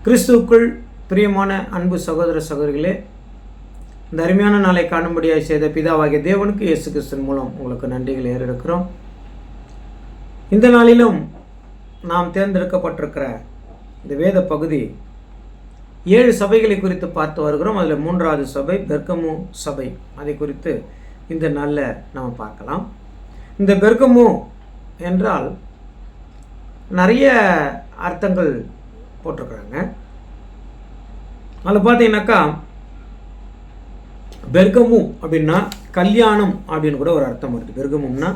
கிறிஸ்துவுக்குள் பிரியமான அன்பு சகோதர சகோதரிகளே, இந்த அருமையான நாளை காணும்படியாக செய்த பிதாவாகிய தேவனுக்கு இயேசு கிறிஸ்துவின் மூலம் உங்களுக்கு நன்றிகளை ஏறெடுக்கிறோம். இந்த நாளிலும் நாம் தேர்ந்தெடுக்கப்பட்டிருக்கிற இந்த வேத பகுதி 7 சபைகளை குறித்து பார்த்து வருகிறோம். அதில் 3வது சபை பெர்கமு சபை. அதை குறித்து இந்த நாளில் நாம் பார்க்கலாம். இந்த பெர்கமு என்றால் நிறைய அர்த்தங்கள் போட்டிருக்கிறாங்க. அதில் பார்த்தீங்கன்னாக்கா பெர்கமு அப்படின்னா கல்யாணம் அப்படின்னு கூட ஒரு அர்த்தம் வருது. பெர்கமும்னா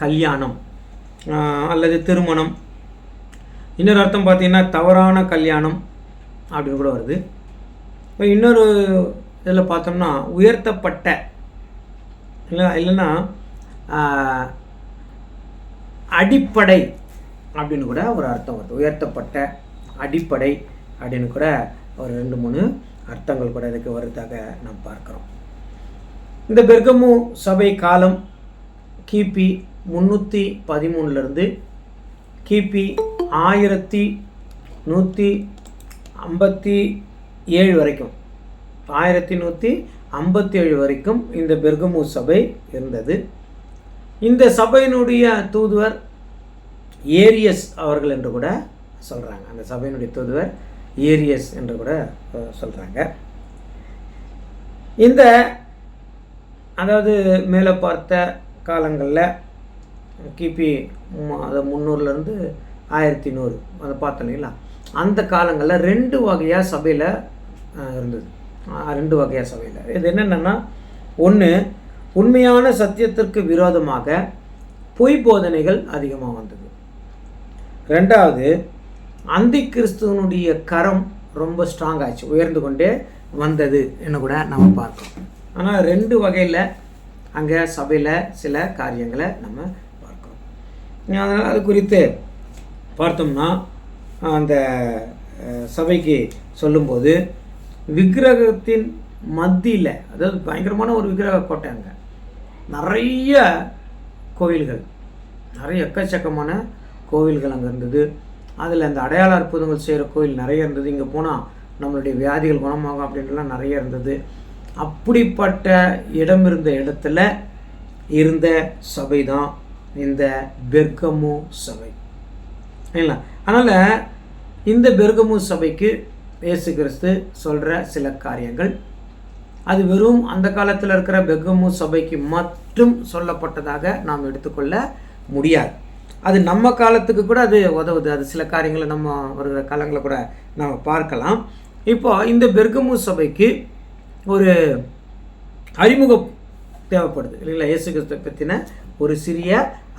கல்யாணம் அல்லது திருமணம். இன்னொரு அர்த்தம் பார்த்தீங்கன்னா தவறான கல்யாணம் அப்படின்னு கூட வருது. இப்போ இன்னொரு இதில் பார்த்தோம்னா உயர்த்தப்பட்ட இல்லைன்னா அடிப்படை அப்படின்னு கூட ஒரு அர்த்தம் வருது. உயர்த்தப்பட்ட அடிப்படை அப்படின்னு கூட ஒரு 2-3 அர்த்தங்கள் கூட இதுக்கு வருவதாக நாம் பார்க்குறோம். இந்த பெர்கமு சபை காலம் கிபி 313 கிபி 1157 வரைக்கும் 1157 வரைக்கும் இந்த பெர்கமு சபை இருந்தது. இந்த சபையினுடைய தூதுவர் ஏரியஸ் அவர்கள் என்று கூட சொல்கிறாங்க. அந்த சபையினுடைய தூதுவர் ஏரியஸ் என்று கூட சொல்கிறாங்க. இந்த அதாவது மேலே பார்த்த காலங்களில் கிபி 300 1100 அதை பார்த்தோம் இல்லைங்களா, அந்த காலங்களில் 2 வகையாக சபையில் இருந்தது. 2 வகையாக சபையில் இது என்னென்னா, ஒன்று உண்மையான சத்தியத்திற்கு விரோதமாக பொய் போதனைகள் அதிகமாக வந்தது. 2வது அந்தி கிறிஸ்துவனுடைய கரம் ரொம்ப ஸ்ட்ராங் ஆச்சு, உயர்ந்து கொண்டே வந்தது என்று கூட நம்ம பார்க்கிறோம். ஆனால் 2 வகையில் அங்கே சபையில் சில காரியங்களை நம்ம பார்க்கிறோம். அதனால் அது குறித்து பார்த்தோம்னா அந்த சபைக்கு சொல்லும்போது விக்கிரகத்தின் மத்தியில், அதாவது பயங்கரமான ஒரு விக்கிரக கோட்டை, அங்கே நிறைய கோவில்கள், நிறைய எக்கச்சக்கமான கோவில்கள் அங்கே இருந்தது. அதில் அந்த அடையாள அற்புதங்கள் செய்கிற கோவில் நிறைய இருந்தது. இங்கே போனால் நம்மளுடைய வியாதிகள் குணமாகும் அப்படின்ட்டுலாம் நிறைய இருந்தது. அப்படிப்பட்ட இடம் இருந்த இடத்துல இருந்த சபை தான் இந்த பெர்கமு சபை இல்லைங்களா. அதனால் இந்த பெர்கமு சபைக்கு இயேசு கிறிஸ்து சொல்கிற சில காரியங்கள் அது வெறும் அந்த காலத்தில் இருக்கிற பெர்கமு சபைக்கு மட்டும் சொல்லப்பட்டதாக நாம் எடுத்துக்கொள்ள முடியாது. அது நம்ம காலத்துக்கு கூட அது உதவுது. அது சில காரியங்களை நம்ம வருகிற காலங்களை கூட நம்ம பார்க்கலாம். இப்போ இந்த பெர்கமு சபைக்கு ஒரு அறிமுகம் தேவைப்படுது இல்லைங்களா. இயேசு கிறிஸ்துவை பற்றின ஒரு சிறிய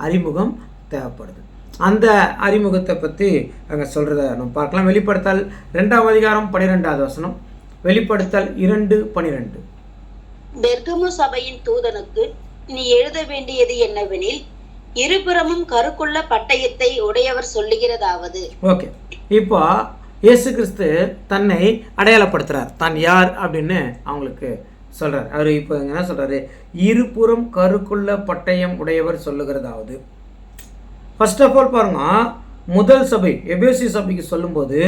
அறிமுகம் தேவைப்படுது. அந்த அறிமுகத்தை பற்றி அங்கே சொல்கிறத நம்ம பார்க்கலாம். வெளிப்படுத்தல் 2ஆம் அதிகாரம் 12வது வசனம். வெளிப்படுத்தல் 2:12. பெர்கமு சபையின் தூதனுக்கு நீ எழுத வேண்டியது என்னவெனில், இருபுறமும் கருக்குள்ள பட்டயத்தை உடையவர் சொல்லுகிறதாவது. ஓகே, இப்போ இயேசு கிறிஸ்து தன்னை அடையாளப்படுத்துகிறார், தான் யார் அப்படின்னு அவங்களுக்கு சொல்கிறார். அவர் இப்போ என்ன சொல்கிறாரு, இருபுறம் கருக்குள்ள பட்டயம் உடையவர் சொல்லுகிறதாவது. ஃபர்ஸ்ட் ஆஃப் ஆல் பாருங்க, முதல் சபை எபேசி சபைக்கு சொல்லும்போது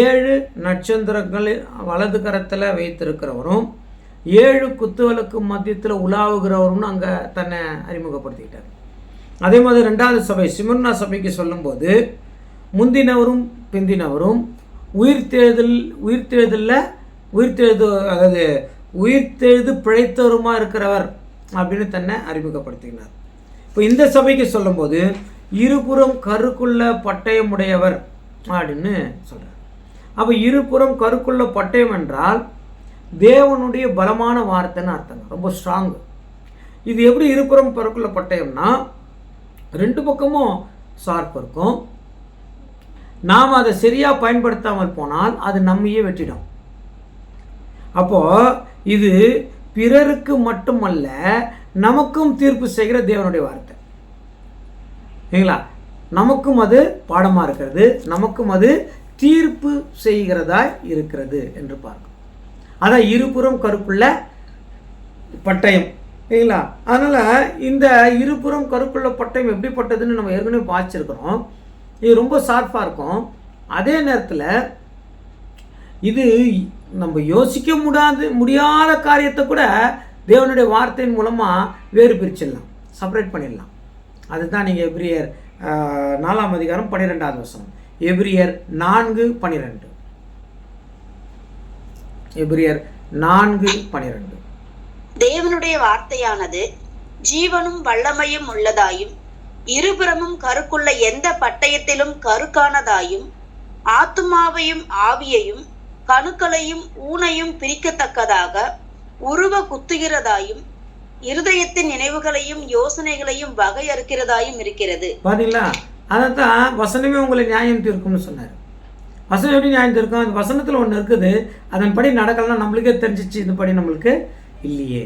7 நட்சத்திரங்களை வலது கரத்தில் வைத்திருக்கிறவரும் 7 குத்துவலுக்கு மத்தியத்தில் உலாவுகிறவரும் அங்கே தன்னை அறிமுகப்படுத்திக்கிட்டார். அதே மாதிரி 2வது சபை சிமர்னா சபைக்கு சொல்லும்போது முந்தினவரும் பிந்தினவரும் உயிர்த்தெழுது பிழைத்தவருமா இருக்கிறவர் அப்படின்னு தன்னை அறிமுகப்படுத்தினார். இப்போ இந்த சபைக்கு சொல்லும்போது இருபுறம் கருக்குள்ள பட்டயம் உடையவர் அப்படின்னு சொல்கிறார். அப்போ இருபுறம் கருக்குள்ள பட்டயம் என்றால் தேவனுடைய பலமான வார்த்தைன்னு அர்த்தம், ரொம்ப ஸ்ட்ராங். இது எப்படி இருபுறம் கருக்குள்ள பட்டயம்னா 2 பக்கமும் ஷார்ப் இருக்கும். நாம் அதை சரியாக பயன்படுத்தாமல் போனால் அது நம்மையே வெட்டிடும். அப்போது இது பிறருக்கு மட்டுமல்ல, நமக்கும் தீர்ப்பு செய்கிற தேவனுடைய வார்த்தை இல்லைங்களா. நமக்கும் அது பாடமாக இருக்கிறது, நமக்கும் அது தீர்ப்பு செய்கிறதா இருக்கிறது என்று பார்க்கணும். அதான் இருபுறம் கருக்குள்ள பட்டயம் இல்லைங்களா. அதனால் இந்த இருபுறம் கருக்குள்ள பட்டயம் எப்படிப்பட்டதுன்னு நம்ம ஏற்கனவே பார்த்துருக்கிறோம். இது ரொம்ப ஷார்ப்பாக இருக்கும். அதே நேரத்தில் இது நம்ம யோசிக்க முடியாத காரியத்தை கூட தேவனுடைய வார்த்தையின் மூலமாக வேறு பிரிச்சிடலாம், செப்பரேட் பண்ணிடலாம். அதுதான் நீங்கள் எபிரியர் 4ஆம் அதிகாரம் 12வது வசனம். எபிரியர் 4:12. எபிரியர் 4:12. தேவனுடைய வார்த்தையானது ஜீவனும் வல்லமையும் உள்ளதாயும் இருபுறமும் கருக்குள்ள எந்த பட்டயத்திலும் கருக்கானதாயும் ஆத்துமாவையும் ஆவியையும் கணுக்களையும் ஊனையும் பிரிக்கத்தக்கதாக உருவ குத்துகிறதாயும் இருதயத்தின் நினைவுகளையும் யோசனைகளையும் வகையறுக்கிறதாயும் இருக்கிறது. பாத்தீங்களா? அதைத்தான் வசனமே உங்களை நியாயம் தீர்க்கும்னு சொன்னார். வசனம் எப்படி நியாயம் தீர்க்கும்? அந்த வசனத்தில் ஒன்று இருக்குது, அதன்படி நடக்கலாம் நம்மளுக்கே தெரிஞ்சிச்சு, இதுபடி நம்மளுக்கு இல்லையே.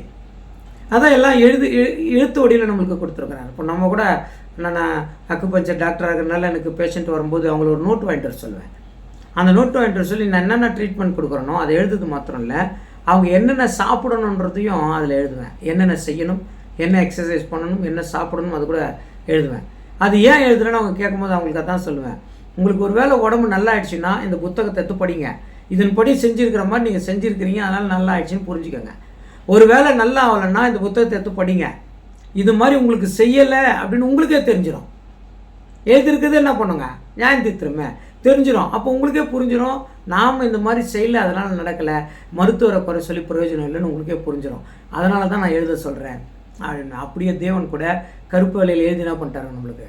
அதான் எல்லாம் எழுத்து வடிவில் நம்மளுக்கு கொடுத்துருக்குறாங்க. இப்போ நம்ம கூட நான் அக்குபஞ்சர் டாக்டராக இருக்கிறதுனால எனக்கு பேஷண்ட் வரும்போது அவங்கள ஒரு நோட் வாங்கிட்டு வர சொல்லுவேன். அந்த நோட் வாங்கிட்டு வர சொல்லி நான் என்னென்ன ட்ரீட்மெண்ட் கொடுக்குறனோ அதை எழுதுறது மாத்திரம் இல்லை, அவங்க என்னென்ன சாப்பிடணுன்றதையும் அதில் எழுதுவேன். என்னென்ன செய்யணும், என்ன எக்ஸசைஸ் பண்ணணும், என்ன சாப்பிடணும், அது கூட எழுதுவேன். அது ஏன் எழுதுறேன்னு அவங்க கேட்கும்போது அவங்களுக்கு அதான் சொல்லுவேன், உங்களுக்கு ஒரு வேளை உடம்பு நல்லா ஆயிடுச்சுன்னா இந்த புத்தகத்தை எடுத்து படிங்க, இதன்படி செஞ்சுருக்கிற மாதிரி நீங்கள் செஞ்சுருக்கிறீங்க, அதனால் நல்லா ஆயிடுச்சுன்னு புரிஞ்சுக்கோங்க. ஒரு வேளை நல்லா ஆகலைன்னா இந்த புத்தகத்தை எடுத்து படிங்க, இது மாதிரி உங்களுக்கு செய்யலை அப்படின்னு உங்களுக்கே தெரிஞ்சிடும். எழுதிருக்கிறது என்ன பண்ணுங்க, நியாயம் தீர்த்துருமே தெரிஞ்சிடும். அப்போ உங்களுக்கே புரிஞ்சிடும், நாம் இந்த மாதிரி செய்யலை அதனால் நடக்கலை, மருத்துவரை குறை சொல்லி பிரயோஜனம் இல்லைன்னு உங்களுக்கே புரிஞ்சிடும். அதனால தான் நான் எழுத சொல்கிறேன் அப்படின்னு. அப்படியே தேவன் கூட கருப்பு வேலையில் எழுதி என்ன பண்ணிட்டாரு, நம்மளுக்கு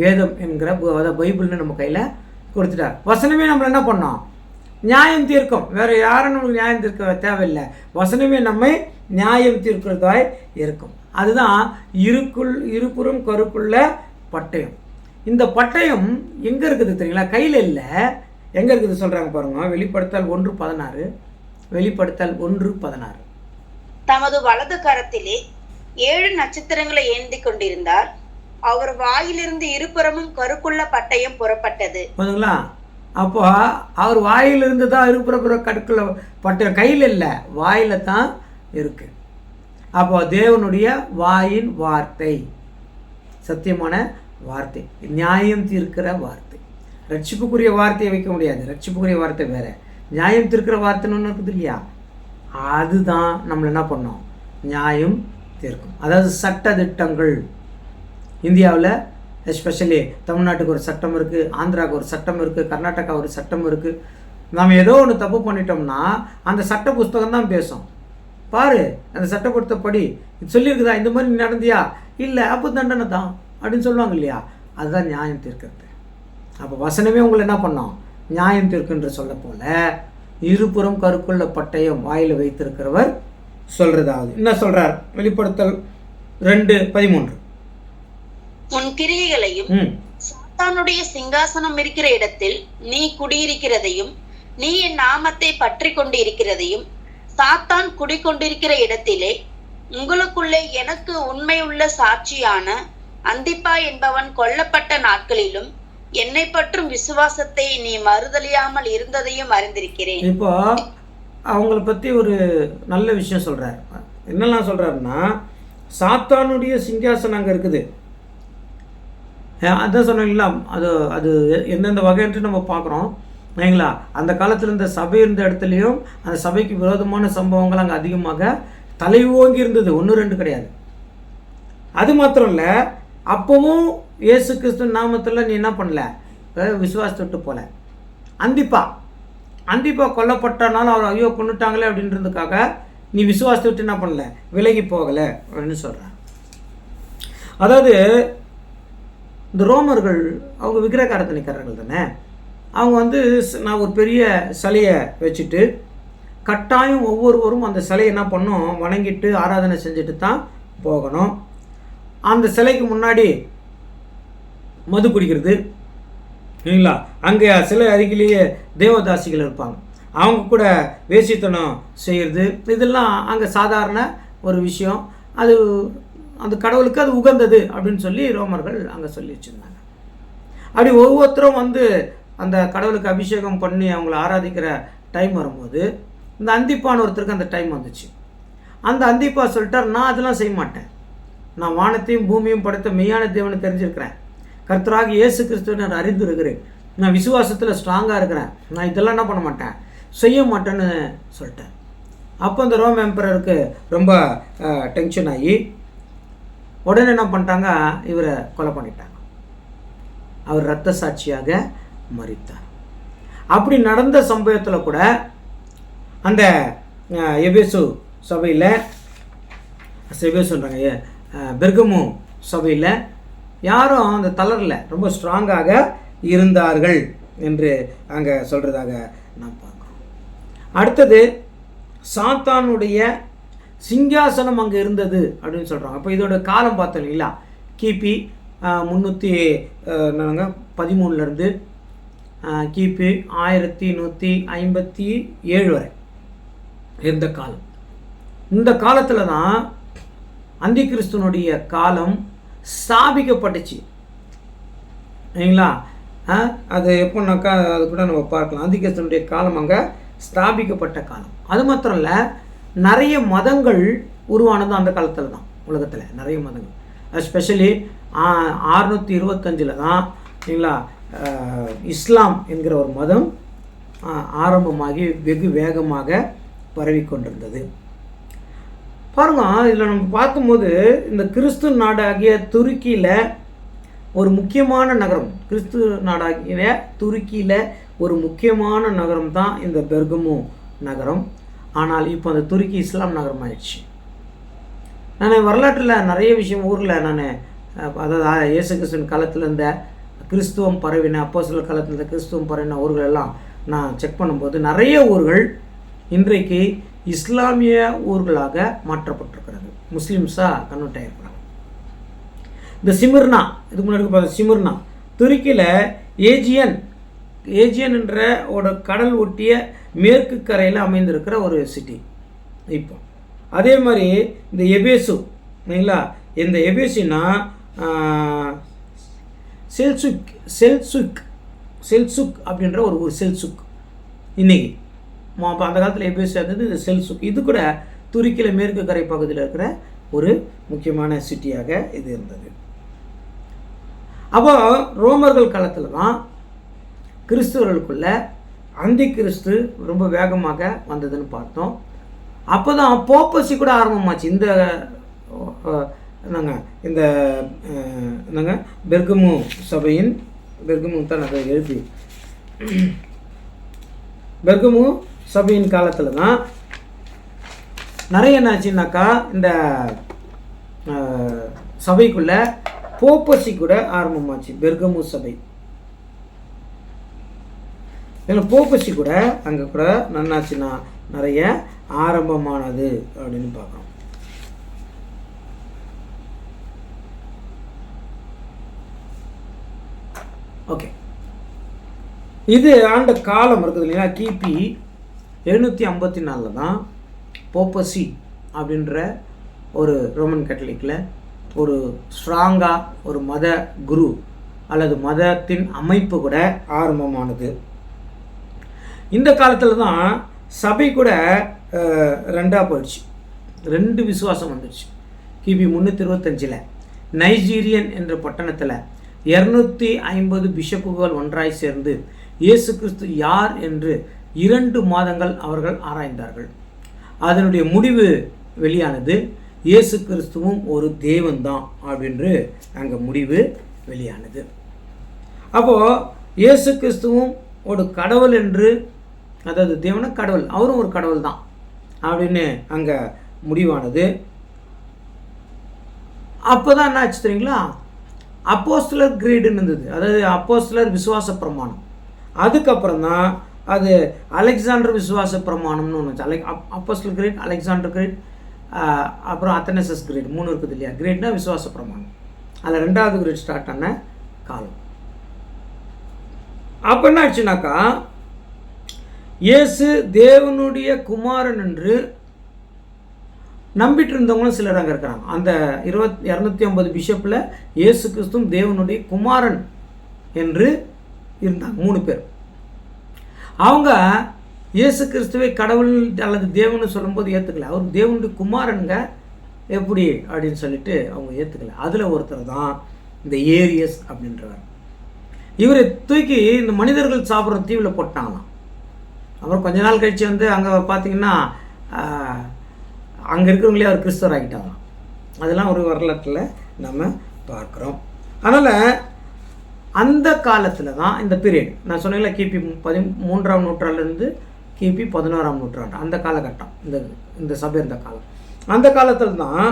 வேதம் என்கிற பைபிள்னு நம்ம கையில் கொடுத்துட்டார். வசனமே நம்மளை என்ன பண்ணோம், நியாயம் தீர்க்கும். வேறு யாரும் நம்மளுக்கு நியாயம் தீர்க்க தேவையில்லை, வசனமே நம்மை நியாயம் தீர்க்கிறதாய் இருக்கும். அதுதான் இருபுறம் கருக்குள்ள பட்டயம். இந்த பட்டயம் எங்கே இருக்குது தெரியுங்களா? கையில் இல்லை, எங்கே இருக்குது சொல்கிறாங்க பாருங்க. வெளிப்படுத்தல் 1:16. வெளிப்படுத்தல் 1:16. தமது வலது கரத்திலே 7 நட்சத்திரங்களை ஏந்தி கொண்டிருந்தார். அவர் வாயிலிருந்து இருபுறமும் கருக்குள்ள பட்டயம் புறப்பட்டது. பாருங்களா? அப்போ அவர் வாயிலிருந்து தான் இருபுற கருக்குள்ள பட்டயம், கையில் இல்லை, வாயில தான் இருக்கு. அப்போ தேவனுடைய வாயின் வார்த்தை சத்தியமான வார்த்தை, நியாயம் தீர்க்கிற வார்த்தை. ரட்சிப்புக்குரிய வார்த்தையை வைக்க முடியாது, ரட்சிப்புக்குரிய வார்த்தை வேற, நியாயம் தீர்க்கிற வார்த்தைன்னு ஒன்று இருக்குது இல்லையா? அதுதான் நம்மளை என்ன பண்ணோம், நியாயம் தீர்க்கும். அதாவது சட்ட திட்டங்கள் இந்தியாவில், எஸ்பெஷலி தமிழ்நாட்டுக்கு ஒரு சட்டம் இருக்குது, ஆந்திராவுக்கு ஒரு சட்டம் இருக்குது, கர்நாடகா ஒரு சட்டம் இருக்குது. நாம் ஏதோ ஒன்று தப்பு பண்ணிட்டோம்னா அந்த சட்ட புஸ்தகம் தான் பேசும். பாரு அந்த சட்டப்படுத்தப்படி இது சொல்லியிருக்குதா, இந்த மாதிரி நடந்தியா, இல்லை அப்போ தண்டனை தான் அப்படின்னு சொல்லுவாங்க இல்லையா? அதுதான் நியாயம் தீர்க்கிறது. அப்போ வசனமே உங்களை என்ன பண்ணோம், நியாயம் தீர்க்குன்ற சொல்ல போல இருபுறம் கருக்குள்ள பட்டயம் வாயில் வைத்திருக்கிறவர் சொல்றதாவது என்ன சொல்றார்? வெளிப்படுத்தல் 2:13. உன் கிரியைகளையும் சாத்தானுடைய சிங்காசனம் இருக்கிற இடத்தில் நீ குடியிருக்கிறதையும் நீ என் நாமத்தை பற்றி கொண்டு இருக்கிறதையும் சாத்தான் குடிக்கொண்டிருக்கிற இடத்திலே உங்களுக்குள்ளே எனக்கு உண்மையுள்ள சாட்சியான அந்திப்பா என்பவன் கொல்லப்பட்ட நாட்களிலும் என்னை பற்றும் விசுவாசத்தை நீ மறுதலியாமல் இருந்ததையும் அறிந்திருக்கிறேன். இப்போ அவங்களை பற்றி ஒரு நல்ல விஷயம் சொல்கிறார். என்னெல்லாம் சொல்கிறாருன்னா, சாத்தானுடைய சிங்காசனம் அங்கே இருக்குது. அதான் சொன்னீங்களா, அது அது எந்தெந்த வகைன்ட்டு நம்ம பார்க்குறோம் இல்லைங்களா? அந்த காலத்தில் இந்த சபை இருந்த இடத்துலையும் அந்த சபைக்கு விரோதமான சம்பவங்கள் அங்கே அதிகமாக தலை ஓங்கி இருந்தது, 1-2 கிடையாது. அது மாத்திரம் இல்லை, அப்பவும் இயேசு கிறிஸ்து நாமத்தில் நீ என்ன பண்ணல, விசுவாசத்தை விட்டு போல. அந்திப்பா கொல்லப்பட்டனால அவர் ஐயோ கொண்டுட்டாங்களே அப்படின்றதுக்காக நீ விசுவாசத்தை விட்டு என்ன பண்ணல, விலகி போகலை அப்படின்னு சொல்கிறேன். அதாவது இந்த ரோமர்கள் அவங்க விக்கிரகாரத்தனைக்காரர்கள் தானே. அவங்க நான் ஒரு பெரிய சிலையை வச்சுட்டு கட்டாயம் ஒவ்வொருவரும் அந்த சிலையை என்ன பண்ணணும், வணங்கிட்டு ஆராதனை செஞ்சுட்டு தான் போகணும். அந்த சிலைக்கு முன்னாடி மது குடிக்கிறது இல்லைங்களா? அங்கே சிலை அருகிலேயே தேவதாசிகள் இருப்பாங்க, அவங்க கூட வேசித்தனம் செய்கிறது, இதெல்லாம் அங்கே சாதாரண ஒரு விஷயம். அது அந்த கடவுளுக்கு அது உகந்தது அப்படின்னு சொல்லி ரோமர்கள் அங்கே சொல்லி வச்சுருந்தாங்க. அப்படி ஒவ்வொருத்தரும் அந்த கடவுளுக்கு அபிஷேகம் பண்ணி அவங்கள ஆராதிக்கிற டைம் வரும்போது இந்த அந்திப்பான ஒருத்தருக்கு அந்த டைம் வந்துச்சு. அந்த அந்திப்பா சொல்லிட்டார், நான் அதெல்லாம் செய்ய மாட்டேன், நான் வானத்தையும் பூமியும் படைத்த மெய்யான தேவனை தெரிஞ்சிருக்கிறேன், கர்த்தராகி இயேசு கிறிஸ்துவை நான் அறிந்திருக்கிறேன், நான் விசுவாசத்தில் ஸ்ட்ராங்காக இருக்கிறேன், நான் இதெல்லாம் என்ன பண்ண மாட்டேன், செய்ய மாட்டேன்னு சொல்லிட்டேன். அப்போ அந்த ரோம் எம்பரருக்கு ரொம்ப டென்ஷன் ஆகி உடனே என்ன பண்ணிட்டாங்க, இவரை கொலை பண்ணிட்டாங்க. அவர் இரத்த சாட்சியாக மரித்தார். அப்படி நடந்த சம்பவத்தில் கூட அந்த எபேசு சபையில், எபேசுன்றாங்க, பெர்கமு சபையில் யாரும் அந்த தளரில் ரொம்ப ஸ்ட்ராங்காக இருந்தார்கள் என்று அங்கே சொல்கிறதாக நான் பார்க்குறோம். அடுத்தது சாத்தானுடைய சிங்காசனம் அங்கே இருந்தது அப்படின்னு சொல்கிறாங்க. அப்போ இதோட காலம் பார்த்தோம் இல்லைங்களா, கிபி 313 கிபி 1157 வரை இருந்த காலம். இந்த காலத்தில் தான் அந்தி கிறிஸ்துவனுடைய காலம் ஸ்தாபிக்கப்பட்டுச்சு இல்லைங்களா. அது எப்போனாக்கா அது கூட நம்ம பார்க்கலாம். அந்தி கிறிஸ்துவனுடைய காலம் அங்கே ஸ்தாபிக்கப்பட்ட காலம். அது மாத்திரம் இல்லை, நிறைய மதங்கள் உருவானது அந்த காலத்தில் தான். உலகத்தில் நிறைய மதங்கள், எஸ்பெஷலி 625 தான் இல்லைங்களா இஸ்லாம் என்கிற ஒரு மதம் ஆரம்பமாகி வெகு வேகமாக பரவி கொண்டிருந்தது. பாருங்க, இதில் நம்ம பார்க்கும்போது இந்த கிறிஸ்து நாடாகிய துருக்கியில் ஒரு முக்கியமான நகரம், கிறிஸ்து நாடாகிய துருக்கியில் ஒரு முக்கியமான நகரம் தான் இந்த பெர்கமு நகரம். ஆனால் இப்போ அந்த துருக்கி இஸ்லாம் நகரம் ஆயிடுச்சு. நான் வரலாற்றில் நிறைய விஷயம் ஊரில் நான் அதாவது இயேசு கிறிஸ்துவின் காலத்தில் இருந்த கிறிஸ்துவம் பரவின, அப்போஸ்தலர் காலத்தில் இருந்த கிறிஸ்துவம் பரவின ஊர்கள் எல்லாம் நான் செக் பண்ணும்போது நிறைய ஊர்கள் இன்றைக்கு இஸ்லாமிய ஊர்களாக மாற்றப்பட்டிருக்கிறது. முஸ்லீம்ஸாக கன்வெர்ட் ஆகிருக்கிறாங்க. இந்த சிமிர்னா, இதுக்கு முன்னாடி பார்த்தா சிமிர்னா துருக்கியில் ஏஜியன் என்ற ஒரு கடல் ஒட்டிய மேற்கு கரையில் அமைந்திருக்கிற ஒரு சிட்டி. இப்போ அதே மாதிரி இந்த எபேசு இல்லைங்களா, இந்த எபேசுனா செல்சுக் அப்படின்ற ஒரு ஊர். செல்சுக் இன்னைக்கு அந்த காலத்தில் எபேசு இருந்தது, இந்த செல்சுக். இது கூட துருக்கியில் மேற்கு கரை பகுதியில் இருக்கிற ஒரு முக்கியமான சிட்டியாக இது இருந்தது. அப்போ ரோமர்கள் காலத்தில் தான் கிறிஸ்துவர்களுக்குள்ள அந்தி கிறிஸ்து ரொம்ப வேகமாக வந்ததுன்னு பார்த்தோம். அப்போ தான் போப்பசி கூட ஆரம்பமாச்சு. இந்த இந்த பெர்கமு சபையின் பெர்கமு தான் அதை எழுதி பெர்கமு சபையின் காலத்தில் தான் நிறைய என்னாச்சுன்னாக்கா இந்த சபைக்குள்ள போப்பசி கூட ஆரம்பமாச்சு. பெர்கமு சபை போப்பசி கூட அங்கே கூட நன்னாச்சுன்னா நிறைய ஆரம்பமானது அப்படின்னு பார்க்குறோம். ஓகே, இது ஆண்ட காலம் இருக்குது இல்லையா, கிபி 754 தான் போப்பசி அப்படின்ற ஒரு ரோமன் கேத்தலிக்கில் ஒரு ஸ்ட்ராங்காக ஒரு மத குரு அல்லது மதத்தின் அமைப்பு கூட ஆரம்பமானது. இந்த காலத்தில் தான் சபை கூட ரெண்டாக போயிடுச்சு. 2 விசுவாசம் வந்துடுச்சு. கிபி 325 நைஜீரியன் என்ற பட்டணத்தில் 250 பிஷப்புகள் ஒன்றாய் சேர்ந்து இயேசு கிறிஸ்து யார் என்று 2 மாதங்கள் அவர்கள் ஆராய்ந்தார்கள். அதனுடைய முடிவு வெளியானது, இயேசு கிறிஸ்துவும் ஒரு தேவன்தான் அப்படின்று அங்கே முடிவு வெளியானது. அப்போது இயேசு கிறிஸ்துவும் ஒரு கடவுள் என்று, அதாவது தேவன கடவுள், அவரும் ஒரு கடவுள் தான் அப்படின்னு அங்கே முடிவானது. அப்போ தான் என்ன ஆச்சு தெரியுங்களா, அப்போஸ்தலர் கிரீடுன்னு இருந்தது, அதாவது அப்போஸ்தலர் விசுவாச பிரமாணம். அதுக்கப்புறம் தான் அது அலெக்சாண்டர் விசுவாச பிரமாணம்னு ஒன்று. அப்போஸ்தலர் கிரீட், அலெக்சாண்டர் கிரீட், அப்புறம் அத்தனசஸ் கிரீட் 3 இருக்குது இல்லையா. கிரீட்னா விசுவாச பிரமாணம். அதில் 2வது கிரீட் ஸ்டார்ட் ஆன காலம். அப்போ என்ன ஆச்சுனாக்கா, இயேசு தேவனுடைய குமாரன் என்று நம்பிட்டு இருந்தவங்களும் சிலர் அங்கே இருக்கிறாங்க. அந்த 250 பிஷப்பில் இயேசு கிறிஸ்துவும் தேவனுடைய குமாரன் என்று இருந்தாங்க 3 பேர். அவங்க இயேசு கிறிஸ்துவை கடவுள் அல்லது தேவன் சொல்லும்போது ஏற்றுக்கல. அவர் தேவனுடைய குமாரனுங்க எப்படி அப்படின்னு சொல்லிட்டு அவங்க ஏற்றுக்கல. அதில் ஒருத்தர் தான் இந்த ஏரியஸ் அப்படின்றவர். இவரை தூக்கி இந்த மனிதர்கள் சாப்பிட்ற தீவில் போட்டாங்களாம். அப்புறம் கொஞ்ச நாள் கழித்து வந்து அங்கே பார்த்தீங்கன்னா அங்கே இருக்கிறவங்களே அவர் கிறிஸ்தவர் ஆகிட்டாங்க. அதெல்லாம் ஒரு வரலாற்றில் நம்ம பார்க்குறோம். அதனால் அந்த காலத்தில் தான் இந்த பீரியட் நான் சொன்னேன்ல, கிபி 13ஆம் நூற்றாண்டுலேருந்து கிபி 11ஆம் நூற்றாண்டு, அந்த காலகட்டம், இந்த சபை இருந்த காலம். அந்த காலத்தில் தான்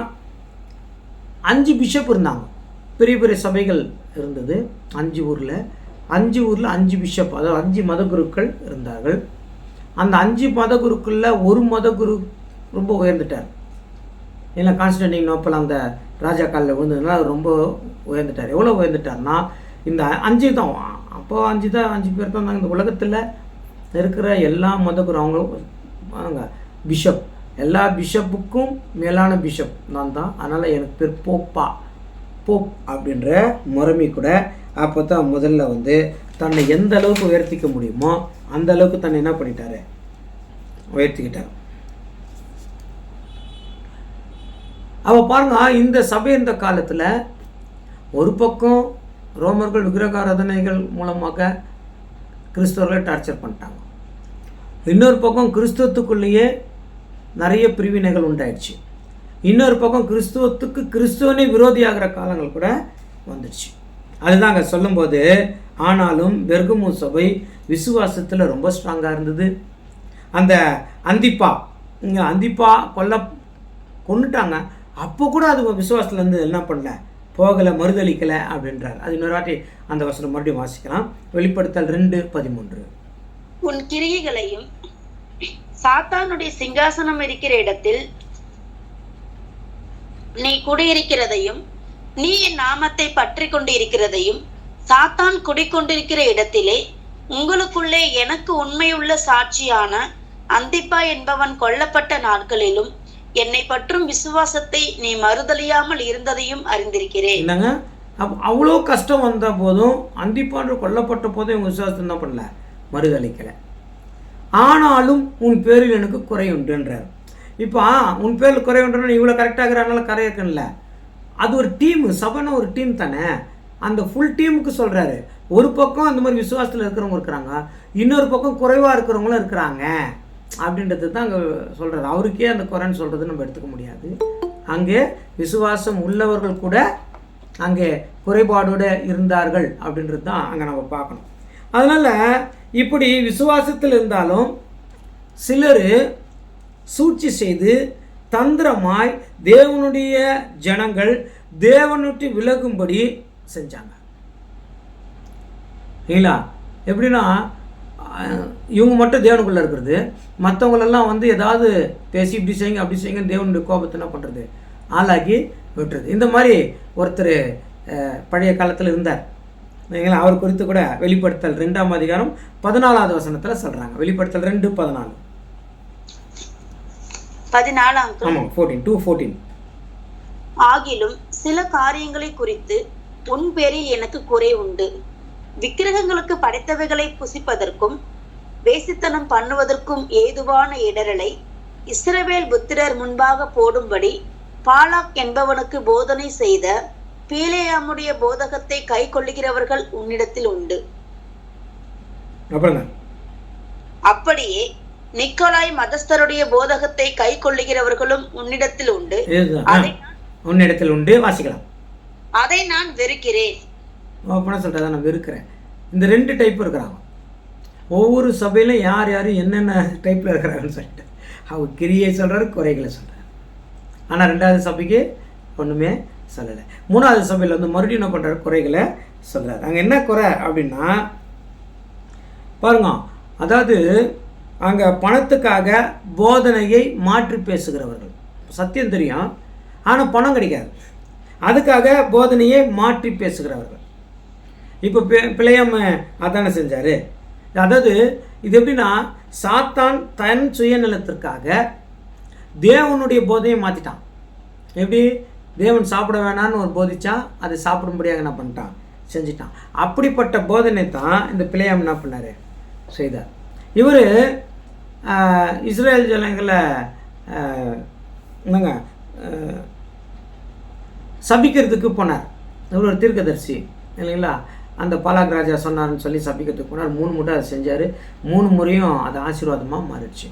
5 பிஷப் இருந்தாங்க. பெரிய பெரிய சபைகள் இருந்தது 5 ஊரில். 5 ஊரில் 5 பிஷப், அதாவது 5 மதகுருக்கள் இருந்தார்கள். அந்த 5 மதகுருக்களில் ஒரு மதகுரு ரொம்ப உயர்ந்துட்டார். ஏன்னா கான்ஸ்டன்டினோப்பிள் அந்த ராஜா காலில் விழுந்ததுனால அவர் ரொம்ப உயர்ந்துட்டார். எவ்வளோ உயர்ந்துட்டார்னா, இந்த 5 தான், அப்போ 5 பேர் தான் இந்த உலகத்தில் இருக்கிற எல்லா மதகுரு அவங்க பிஷப், எல்லா பிஷப்புக்கும் மேலான பிஷப் நான் தான். அதனால் எனக்கு பேர் போப் அப்படின்ற முறைமை கூட அப்போ தான் முதல்ல வந்து தன்னை எந்த அளவுக்கு உயர்த்திக்க முடியுமோ அந்த அளவுக்கு தன்னை என்ன பண்ணிட்டாரு, உயர்த்திக்கிட்டார். அவ பாருங்க, இந்த சபை இந்த காலத்தில் ஒரு பக்கம் ரோமர்கள் விக்கிரகாராதனைகள் மூலமாக கிறிஸ்தவர்களை டார்ச்சர் பண்ணிட்டாங்க. இன்னொரு பக்கம் கிறிஸ்துவத்துக்குள்ளேயே நிறைய பிரிவினைகள் உண்டாயிடுச்சு. இன்னொரு பக்கம் கிறிஸ்துவனே விரோதியாகிற காலங்கள் கூட வந்துடுச்சு. அதுதான் அங்கே சொல்லும்போது, ஆனாலும் பெர்கமு சபை விசுவாசத்தில் ரொம்ப ஸ்ட்ராங்காக இருந்தது. அந்த அந்திப்பா கொண்டுட்டாங்க. அப்போ கூட அது விசுவாசத்தில் இருந்து என்ன பண்ணல, போகலை, மறுதளிக்கலை அப்படின்றார். அது இன்னொரு வாட்டி அந்த வசனம் மறுபடியும் வாசிக்கலாம். வெளிப்படுத்தல் 2:13. உன் கிரியைகளையும் சாத்தானுடைய சிங்காசனம் இருக்கிற இடத்தில் நீ குடியிருக்கிறதையும், நீ என் நாமத்தை பற்றி கொண்டு இருக்கிறதையும், சாத்தான் குடிக்கொண்டிருக்கிற இடத்திலே உங்களுக்குள்ளே எனக்கு உண்மையுள்ள சாட்சியான அந்திப்பா என்பவன் கொல்லப்பட்ட நாட்களிலும் என்னை பற்றும் விசுவாசத்தை நீ மறுதலியாமல் இருந்ததையும் அறிந்திருக்கிறேன். என்னங்க, அவ்வளோ கஷ்டம் வந்த போதும், அந்திப்பான்று கொல்லப்பட்ட போதும் இவங்க விசுவாசத்தை என்ன பண்ணல, மறுதளிக்கலை. ஆனாலும் உன் பேரில் எனக்கு குறை உண்டுன்றார். இப்போ உன் பேரில் குறை உண்டுன்னு இவ்வளோ கரெக்டாகிறானால கரை இருக்குன்ல, அது ஒரு டீம், சபைனா ஒரு டீம் தானே. அந்த ஃபுல் டீமுக்கு சொல்கிறாரு. ஒரு பக்கம் அந்த மாதிரி விசுவாசத்தில் இருக்கிறவங்க இருக்கிறாங்க, இன்னொரு பக்கம் குறைவாக இருக்கிறவங்களும் இருக்கிறாங்க அப்படின்றது தான் அங்கே சொல்கிறாரு. அவருக்கே அந்த குறைன்னு சொல்கிறது நம்ம எடுத்துக்க முடியாது. அங்கே விசுவாசம் உள்ளவர்கள் கூட அங்கே குறைபாடோடு இருந்தார்கள் அப்படின்றது தான் அங்கே நம்ம பார்க்கணும். அதனால் இப்படி விசுவாசத்தில் இருந்தாலும் சிலர் சூழ்ச்சி செய்து தந்திரமாய் தேவனுடைய ஜனங்கள் தேவனுட்டு விலகும்படி செஞ்சாங்க. இல்லைங்களா? எப்படின்னா, இவங்க மட்டும் தேவனுக்குள்ளே இருக்கிறது, மற்றவங்களெல்லாம் வந்து ஏதாவது பேசி இப்படி செய்யுங்க அப்படி செய்யுங்க தேவனுடைய கோபத்தை என்ன பண்ணுறது, ஆளாக்கி விட்டுறது. இந்த மாதிரி ஒருத்தர் பழைய காலத்தில் இருந்தார். இல்லைங்களா? அவர் குறித்து கூட வெளிப்படுத்தல் 2ஆம் அதிகாரம் 14வது வசனத்தில் சொல்கிறாங்க. வெளிப்படுத்தல் 2:14. 14. ஆகிலும் சில காரியங்களை குறித்து உன் பேரில் எனக்கு குறை உண்டு. விக்கிரகங்களுக்கு படைத்தவைகளை புசிப்பதற்கும் வேசித்தனம் பண்ணுவதற்கும் ஏதுவான இடரலை இஸ்ரவேல் புத்திரர் முன்பாக போடும்படி பாலாக் என்பவனுக்கு போதனை செய்த பீலேயாமுடைய போதகத்தை கை கொள்ளுகிறவர்கள் உன்னிடத்தில் உண்டு. அப்படியே நிக்கோலாய் மதஸ்தருடைய போதகத்தை கை கொள்ளுகிறவர்களும் உன்னிடத்தில் உண்டு. உன்னிடத்தில் உண்டு. வாசிக்கலாம். அதை நான் வெறுக்கிறேன். சொல்றத நான் வெறுக்கிறேன். இந்த 2 டைப் இருக்கிறாங்க. ஒவ்வொரு சபையிலும் யார் யார் என்னென்ன டைப்ல இருக்கிறாங்கன்னு சொல்லிட்டு அவர் கிரியை சொல்றாரு, குறைகளை சொல்றாரு. ஆனால் 2வது சபைக்கு ஒன்றுமே சொல்லலை. 3வது சபையில் வந்து மறுபடியும் என்ன பண்ணுறாரு, குறைகளை சொல்கிறார். அங்கே என்ன குறை அப்படின்னா பாருங்க, அதாவது அங்கே பணத்துக்காக போதனையை மாற்றி பேசுகிறவர்கள். சத்தியம் தெரியும், ஆனால் பணம் கிடைக்காது, அதுக்காக போதனையை மாற்றி பேசுகிறவர்கள். இப்போ பிழையாம அதானே செஞ்சார். அதாவது இது எப்படின்னா, சாத்தான் தன் சுயநலத்திற்காக தேவனுடைய போதையை மாற்றிட்டான். எப்படி, தேவன் சாப்பிட வேணான்னு ஒரு போதிச்சா அதை சாப்பிடும்படியாக என்ன பண்ணிட்டான், செஞ்சிட்டான். அப்படிப்பட்ட போதனை தான் இந்த பிழையாம் என்ன பண்ணார், செய்தார். இவர் இஸ்ரேல் ஜனங்களை என்னங்க சபிக்கிறதுக்கு போனார். இவர் ஒரு தீர்க்கதரிசி இல்லைங்களா. அந்த பாலாக் ராஜா சொன்னார்னு சொல்லி சபிக்கிறதுக்கு போனார். 3 முறை அதை செஞ்சார். 3 முறையும் அது ஆசீர்வாதமாக மாறிடுச்சு.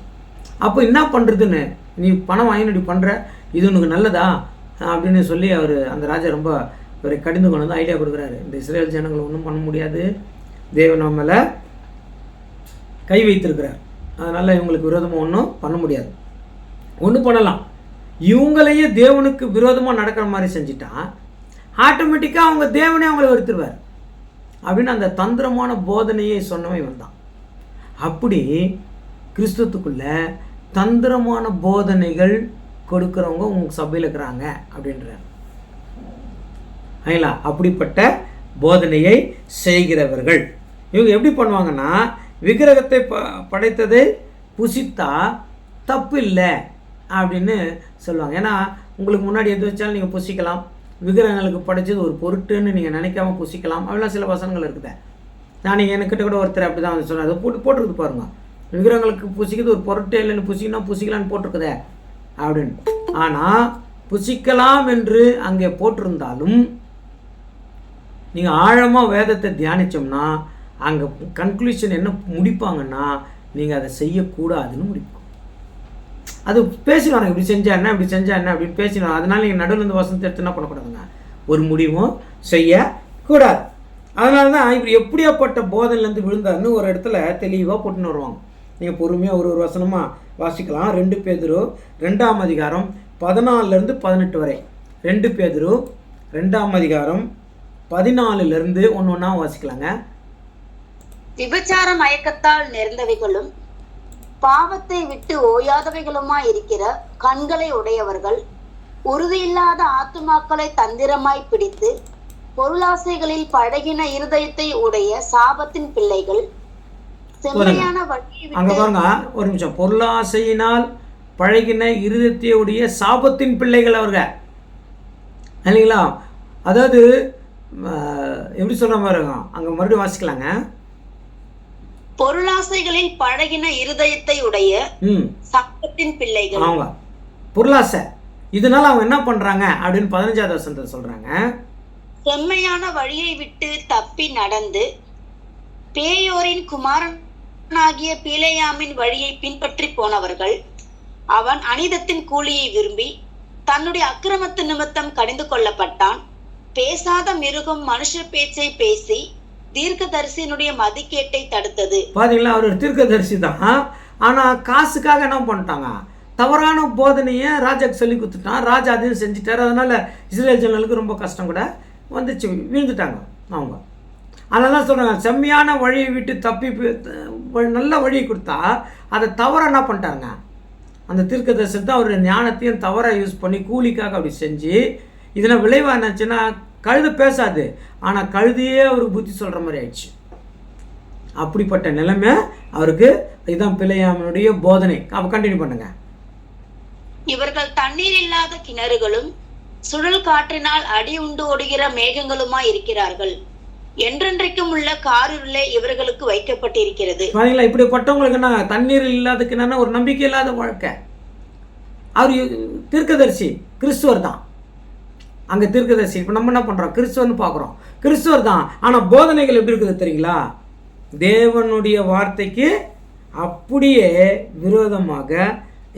அப்போ என்ன பண்ணுறதுன்னு, நீ பணம் வாங்கி பண்ணுற, இது உனக்கு நல்லதா அப்படின்னு சொல்லி அந்த ராஜா ரொம்ப இவரை கடிந்து கொண்டு வந்து ஐடியா கொடுக்குறாரு. இந்த இஸ்ரேல் ஜனங்களை ஒன்றும் பண்ண முடியாது, தேவன் நம்ம மேலே கை வைத்திருக்கிறார், அதனால் இவங்களுக்கு விரோதமாக ஒன்றும் பண்ண முடியாது. ஒன்று பண்ணலாம், இவங்களையே தேவனுக்கு விரோதமாக நடக்கிற மாதிரி செஞ்சுட்டா ஆட்டோமேட்டிக்காக அவங்க தேவனே அவங்களை வெறுத்துருவார் அப்படின்னு அந்த தந்திரமான போதனையை சொன்னவன் இவன் தான். அப்படி கிறிஸ்துவுக்குள்ள தந்திரமான போதனைகள் கொடுக்குறவங்க உங்கள் சபையில் இருக்கிறாங்க அப்படின்றார். ஐங்களா, அப்படிப்பட்ட போதனையை செய்கிறவர்கள் இவங்க எப்படி பண்ணுவாங்கன்னா, விக்கிரகத்தை படைத்ததை புசித்தா தப்பு இல்லை அப்படின்னு சொல்லுவாங்க. ஏன்னா உங்களுக்கு முன்னாடி எது வச்சாலும் நீங்கள் புசிக்கலாம், விக்கிரகங்களுக்கு படைச்சது ஒரு பொருட்டுன்னு நீங்கள் நினைக்காம புசிக்கலாம், அப்படிலாம் சில வசனங்கள் இருக்குது. நான் என்கிட்ட கூட ஒருத்தர் அப்படி தான் சொன்னார், அதை போட்டுருக்குது பாருங்க, விக்கிரகங்களுக்கு புசிக்கிறது ஒரு பொருட்டே இல்லைன்னு புசிக்கணும் புசிக்கலான்னு போட்டிருக்குதே அப்படின்னு. ஆனால் புசிக்கலாம் என்று அங்கே போட்டிருந்தாலும் நீங்கள் ஆழமாக வேதத்தை தியானித்தோம்னா அங்கே கன்க்ளூஷன் என்ன முடிப்பாங்கன்னா, நீங்கள் அதை செய்யக்கூடாதுன்னு முடிப்பாங்க. அது பேசிடுவாங்க, இப்படி செஞ்சா என்ன இப்படி செஞ்சா என்ன அப்படின்னு பேசிடுவாங்க. அதனால் நீங்கள் நடுவில் இருந்து வசனத்தை எடுத்து என்ன பண்ணக்கூடாதுங்க, ஒரு முடிவும் செய்யக்கூடாது. அதனால தான் இப்படி எப்படியாப்பட்ட போதனையிலேருந்து விழுந்தாருன்னு ஒரு இடத்துல தெளிவாக போட்டுன்னு வருவாங்க. நீங்கள் பொறுமையாக ஒரு வசனமாக வாசிக்கலாம். 2 பேதுரு 2ஆம் அதிகாரம் 14 18 வரை. 2 பேதுரு 2ஆம் அதிகாரம் 14 ஒன்று ஒன்றா வாசிக்கலாங்க. விபச்சார மயக்கத்தால் நிறைந்தவைகளும் பாவத்தை விட்டு ஓயாதவைகளுமாய் இருக்கிற கண்களை உடையவர்கள், உறுதியில்லாத ஆத்துமாக்களை தந்திரமாய் பிடித்து பொருளாசைகளில் பழகின இருதயத்தை உடைய சாபத்தின் பிள்ளைகள், செம்மையான வழியை அங்க பாருங்க ஒரு நிமிஷம், பொருளாசையினால் பழகின இருதயத்தையுடைய சாபத்தின் பிள்ளைகள் அவர்கள் இல்லைங்களா. அதாவது எப்படி சொல்ற பாருங்க, அங்க மறுபடியும் வாசிக்கலாங்க. பொருளாசைகளில் பழகின இருதயத்தை உடைய சாபத்தின் பிள்ளைகள். அவங்க பொருளாசை, இதனால அவங்க என்ன பண்றாங்க அப்படின்னு 15வது வசனத்துல சொல்றாங்க. செம்மையான வழியை விட்டு தப்பி நடந்து பேயோரின் குமாரனாகிய பிலேயாமின் வழியை பின்பற்றி போனவர்கள், அவன் அநீதத்தின் கூலியை விரும்பி தன்னுடைய அக்கிரமத்து நிமித்தம் கடிந்து கொள்ளப்பட்டான். பேசாத மிருகம் மனுஷ பேச்சை பேசி தீர்க்கதரிசியினுடைய மதிக்கேட்டை தடுத்தது. பாத்தீங்களா, அவர் தீர்க்கதரிசி தான், ஆனா காசுக்காக என்ன பண்ணிட்டாங்க, தவறான போதனையை ராஜாக்கு சொல்லி கொடுத்துட்டான். ராஜா அதையும் செஞ்சுட்டாரு. அதனால இஸ்ரேல் ஜனங்களுக்கு ரொம்ப கஷ்டம் கூட வந்துச்சு, வீழ்ந்துட்டாங்க அவங்க. அதெல்லாம் சொல்கிறாங்க, செம்மையான வழியை விட்டு தப்பி நல்ல வழியை கொடுத்தா அதை தவற என்ன பண்ணிட்டாங்க, அந்த தீர்க்கதரிசனத்தை அவருடைய ஞானத்தையும் தவற யூஸ் பண்ணி கூலிக்காக அப்படி செஞ்சு, இதனால் விளைவாக என்னாச்சுன்னா கழுது பேசாது, ஆனால் கழுதையே அவருக்கு புத்தி சொல்கிற மாதிரி ஆயிடுச்சு. அப்படிப்பட்ட நிலைமை அவருக்கு. இதுதான் பிலேயாமினுடைய போதனை. அப்போ கண்டினியூ பண்ணுங்க. இவர்கள் தண்ணீர் இல்லாத கிணறுகளும் சுழல் காற்றினால் அடி உண்டு ஓடுகிற மேகங்களுமா இருக்கிறார்கள். என்றென்றைக்கும் உள்ள காரிருளே இவர்களுக்கு வைக்கப்பட்டிருக்கிறது. பாத்தீங்களா, இப்படிப்பட்டவங்களுக்கு என்ன, தண்ணீர் இல்லாத கிணறுனா ஒரு நம்பிக்கை இல்லாத வாழ்க்கை. அவர் தீர்க்கதரிசி கிறிஸ்துவர் தான். அங்கே தீர்க்கதரிசி, இப்போ நம்ம என்ன பண்ணுறோம், கிறிஸ்துவர்னு பார்க்குறோம், கிறிஸ்துவர் தான். ஆனால் போதனைகள் எப்படி இருக்குது தெரியுங்களா, தேவனுடைய வார்த்தைக்கு அப்படியே விரோதமாக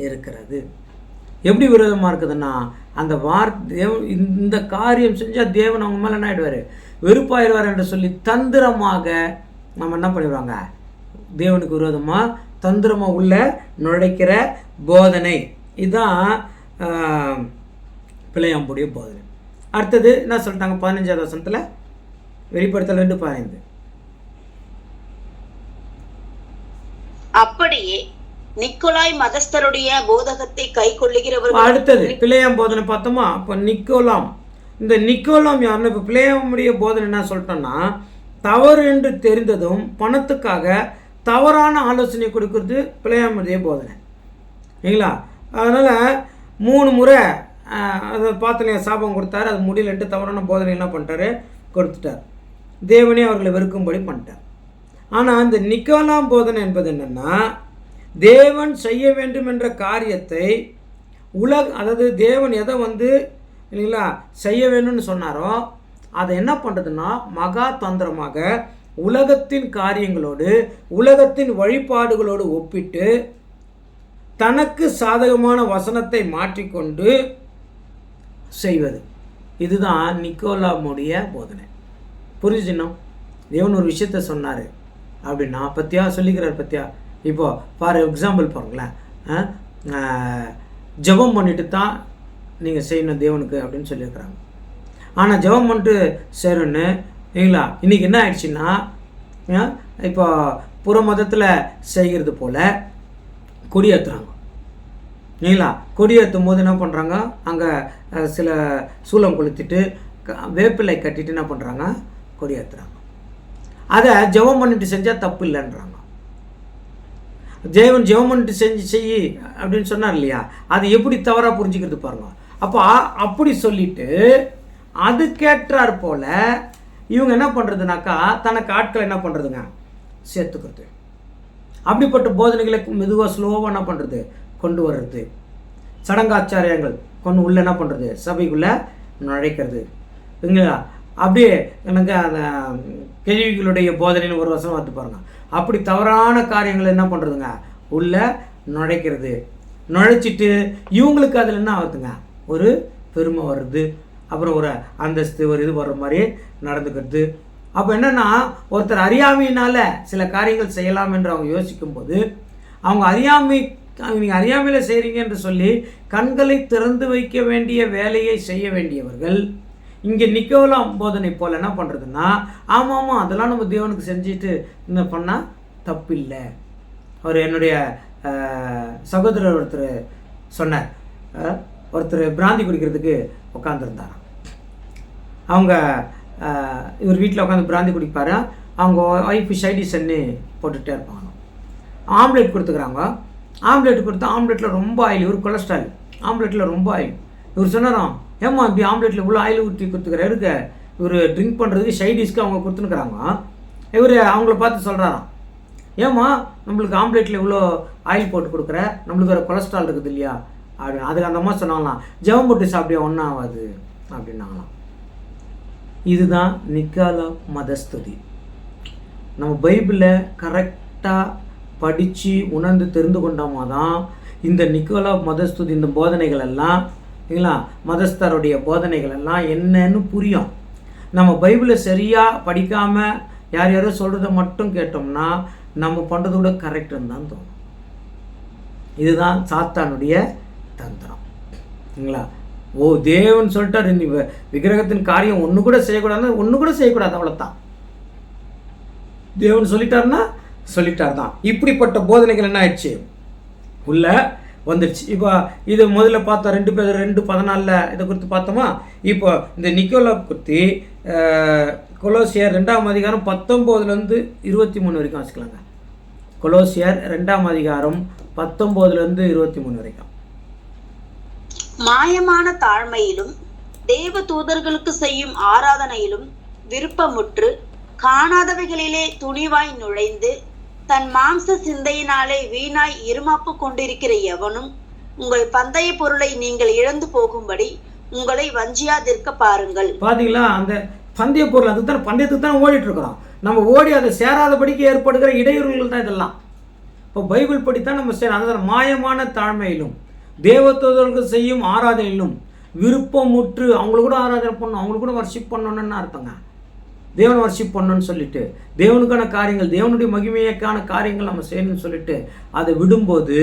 இருக்கிறது. எப்படி விரோதமாக இருக்குதுன்னா, அந்த இந்த காரியம் செஞ்சால் தேவன் அவங்க மேலே என்ன ஆகிடுவார், வெறுப்பாயிடுவார் என்று சொல்லி தந்திரமாக நம்ம என்ன பண்ணிடுவாங்க, தேவனுக்கு விரோதமாக தந்திரமாக உள்ள நுழைக்கிற போதனை. இதுதான் பிலேயாமுடைய போதனை. அடுத்தது என்ன சொல்லிட்டாங்க 15வது வசனத்தில், வெளிப்படுத்தல் 2:15. அப்படியே நிக்கோலாய் மதஸ்தருடைய போதகத்தை கை கொள்ளுகிறவர்கள். அடுத்தது பிலேயாம் போதனை பார்த்தோமா. அப்போ நிக்கோலாம், இந்த நிக்கோலாம் யாருன்னு, இப்போ பிலேயாமுடைய போதனை என்ன சொல்லிட்டோம்னா, தவறு என்று தெரிந்ததும் பணத்துக்காக தவறான ஆலோசனை கொடுக்கறது பிலேயாமுடைய போதனை இல்லைங்களா. அதனால் 3 முறை அதை பார்த்து சாபம் கொடுத்தாரு, அது முடியலன்ட்டு தவறான போதனை என்ன பண்ணிட்டாரு, கொடுத்துட்டார். தேவனே அவர்களை வெறுக்கும்படி பண்ணிட்டார். ஆனால் இந்த நிக்கோலாம் போதனை என்பது என்னென்னா, தேவன் செய்ய வேண்டும் என்ற காரியத்தை அதாவது தேவன் எதை இல்லைங்களா செய்ய வேணும்னு சொன்னாரோ அதை என்ன பண்ணுறதுன்னா மகா தந்திரமாக உலகத்தின் காரியங்களோடு உலகத்தின் வழிபாடுகளோடு ஒப்பிட்டு தனக்கு சாதகமான வசனத்தை மாற்றிக்கொண்டு செய்வது. இதுதான் நிக்கோலாமுடைய போதனை. புரிஞ்சுன்னா தேவன் ஒரு விஷயத்த சொன்னார் அப்படின்னா பற்றியா சொல்லிக்கிறார் பற்றியா. இப்போ ஃபார் எக்ஸாம்பிள் பாருங்களேன், ஜெபம் பண்ணிட்டு தான் நீங்கள் செய்யணும் தேவனுக்கு அப்படின்னு சொல்லியிருக்கிறாங்க. ஆனால் ஜெபம் பண்ணிட்டு செய்யணுன்னு இல்லைங்களா, இன்றைக்கி என்ன ஆயிடுச்சுன்னா இப்போ புற மதத்தில் செய்கிறது போல் கொடியேற்றுறாங்க இல்லைங்களா. கொடியேற்றும் போது என்ன பண்ணுறாங்க, அங்கே சில சூளம் கொளுத்திட்டு வேப்பிலை கட்டிட்டு என்ன பண்ணுறாங்க, கொடியேற்றுறாங்க. அதை ஜெபம் பண்ணிட்டு செஞ்சால் தப்பு இல்லைன்றாங்க. ஜெபம் பண்ணிட்டு செய் அப்படின்னு சொன்னார் இல்லையா, அது எப்படி தவறாக புரிஞ்சுக்கிறது பாருங்க. அப்போ அப்படி சொல்லிட்டு அதுக்கேற்றார் போல இவங்க என்ன பண்ணுறதுனாக்கா தனக்கு ஆட்களை என்ன பண்ணுறதுங்க சேர்த்துக்கிறது. அப்படிப்பட்ட போதனைகளை மெதுவாக ஸ்லோவாக என்ன பண்ணுறது கொண்டு வர்றது. சடங்காச்சாரியங்கள் கொண்டு உள்ள என்ன பண்ணுறது சபைக்குள்ளே நுழைக்கிறது இல்லைங்களா. அப்படியே எனக்கு அந்த கேள்விகளுடைய போதனைன்னு ஒரு வசனம் பார்த்து பாருங்கள். அப்படி தவறான காரியங்களை என்ன பண்ணுறதுங்க உள்ள நுழைக்கிறது. நுழைச்சிட்டு இவங்களுக்கு அதில் என்ன ஆகுதுங்க ஒரு பெருமை வருது, அப்புறம் ஒரு அந்தஸ்து ஒரு இது வர்ற மாதிரி நடந்துக்கிறது. அப்போ என்னென்னா ஒருத்தர் அறியாமையினால் சில காரியங்கள் செய்யலாம் என்று அவங்க யோசிக்கும்போது அவங்க நீங்கள் அறியாமையில் செய்கிறீங்க என்று சொல்லி கண்களை திறந்து வைக்க வேண்டிய வேலையை செய்ய வேண்டியவர்கள் இங்கே நிக்கோலாம் போதனை போல் என்ன பண்ணுறதுன்னா ஆமாம் அதெல்லாம் நம்ம தேவனுக்கு செஞ்சுட்டு இந்த பண்ணால் தப்பில்லை. அவர் என்னுடைய சகோதரர் ஒருத்தர் சொன்னார், ஒருத்தர் பிராந்தி குடிக்கிறதுக்கு உட்காந்துருந்தாராம். அவங்க இவர் வீட்டில் உட்காந்து பிராந்தி குடிப்பார். அவங்க ஒய்ஃபு சைடிஷன்னு போட்டுகிட்டே இருப்பாங்க. ஆம்லேட் கொடுத்துக்கிறாங்க. ஆம்லேட் கொடுத்தா ஆம்லேட்டில் ரொம்ப ஆயில், இவர் கொலஸ்ட்ரால், ஆம்லேட்டில் ரொம்ப ஆயில். இவர் சொன்னாராம், ஏம்மா இப்படி ஆம்லேட்டில் இவ்வளோ ஆயில் ஊற்றி கொடுத்துக்கிறாரு, இவர் ட்ரிங்க் பண்ணுறதுக்கு சைடிஷ்க்கு அவங்க கொடுத்துனுக்குறாங்க. இவர் அவங்கள பார்த்து சொல்கிறாராம், ஏம்மா நம்மளுக்கு ஆம்லேட்டில் இவ்வளோ ஆயில் போட்டு கொடுக்குற, நம்மளுக்கு ஒரு கொலஸ்ட்ரால் இருக்குது இல்லையா அப்படின்னு. அதுக்கு அந்த அம்மா சொன்னாங்களாம், ஜெபம் போட்டு சாப்பிட்டியா ஒன்றும் ஆகாது அப்படின்னாங்களாம். இதுதான் நிக்கோலா மதஸ்துதி. நம்ம பைபிளை கரெக்டாக படித்து உணர்ந்து தெரிந்து கொண்டாமா தான் இந்த நிக்கோலா மதஸ்துதி இந்த போதனைகள் எல்லாம் இல்லைங்களா, மதஸ்தருடைய போதனைகள் எல்லாம் என்னன்னு புரியும். நம்ம பைபிளை சரியாக படிக்காமல் யார் யாரோ சொல்கிறத மட்டும் கேட்டோம்னா நம்ம பண்ணுறத விட கரெக்டுன்னு தான் தோணும். இதுதான் சாத்தானுடைய தந்திரம் இல்லைங்களா. ஓ தேவன் சொல்லிட்டார், இந்த விக்கிரகத்தின் காரியம் ஒன்று கூட செய்யக்கூடாதுன்னா ஒன்று கூட செய்யக்கூடாது, அவ்வளோதான். தேவன் சொல்லிட்டாருன்னா சொல்லிட்டார் தான். இப்படிப்பட்ட போதனைகள் என்ன ஆயிடுச்சு உள்ள வந்துடுச்சு. இப்போ இது முதல்ல பார்த்தோம் 2 பேர் 2:14 இதை குறித்து பார்த்தோமா. இப்போ இந்த நிக்கோலா குறித்து கொலோசியர் 2ஆம் அதிகாரம் 19 23 வரைக்கும் வச்சுக்கலாங்க. கொலோசியர் 2ஆம் அதிகாரம் 19 23 வரைக்கும். மாயமான தாழ்மையிலும் தேவ தூதர்களுக்கு செய்யும் ஆராதனையிலும் விருப்பமுற்று காணாதவைகளிலே துணிவாய் நுழைந்து தன் மாம்ச சிந்தையினாலே வீணாய் இருமாப்பு கொண்டிருக்கிற எவனும் உங்கள் பந்தய பொருளை நீங்கள் இழந்து போகும்படி உங்களை வஞ்சியாதிருக்க பாருங்கள். பாத்தீங்களா, அந்த பந்தய பொருள் அதுதான் பந்தயத்துக்கு தான் ஓடிட்டு இருக்கிறோம். நம்ம ஓடி அதை சேராதபடிக்கு ஏற்படுகிற இடையூறுகள் தான் இதெல்லாம். இப்போ பைபிள் படித்தான் நம்ம சேர. அதுதான் மாயமான தாழ்மையிலும் தேவதூதர்களுக்கு செய்யும் ஆராதனையிலும் விருப்பமுற்று அவங்களுக்கு கூட ஆராதனை பண்ணணும், அவங்களுக்கு கூட வர்ஷிப் பண்ணணும்னு அர்த்தங்க. தேவனை வர்ஷிப் பண்ணணும்னு சொல்லிட்டு தேவனுக்கான காரியங்கள் தேவனுடைய மகிமையான காரியங்கள் நம்ம செய்யணும்னு சொல்லிட்டு அதை விடும்போது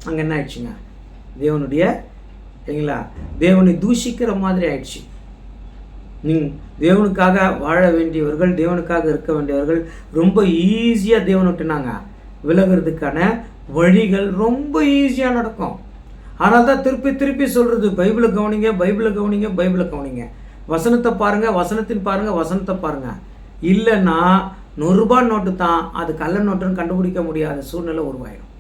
அங்கே என்ன ஆயிடுச்சுங்க, தேவனுடைய சரிங்களா தேவனை தூஷிக்கிற மாதிரி ஆயிடுச்சு. தேவனுக்காக வாழ வேண்டியவர்கள் தேவனுக்காக இருக்க வேண்டியவர்கள் ரொம்ப ஈஸியாக தேவனை விட்டுனாங்க விலகிறதுக்கான வழிகள் ரொம்ப ஈஸியாக நடக்கும். அதனால தான் திருப்பி திருப்பி சொல்கிறது, பைபிளை கவனிங்க, பைபிளை கவனிங்க, பைபிளை கவனிங்க, வசனத்தை பாருங்கள், வசனத்தின் பாருங்கள், வசனத்தை பாருங்கள். இல்லைன்னா ₹100 நோட்டு தான், அது கள்ள நோட்டுன்னு கண்டுபிடிக்க முடியாத சூழ்நிலை உருவாயிடும்.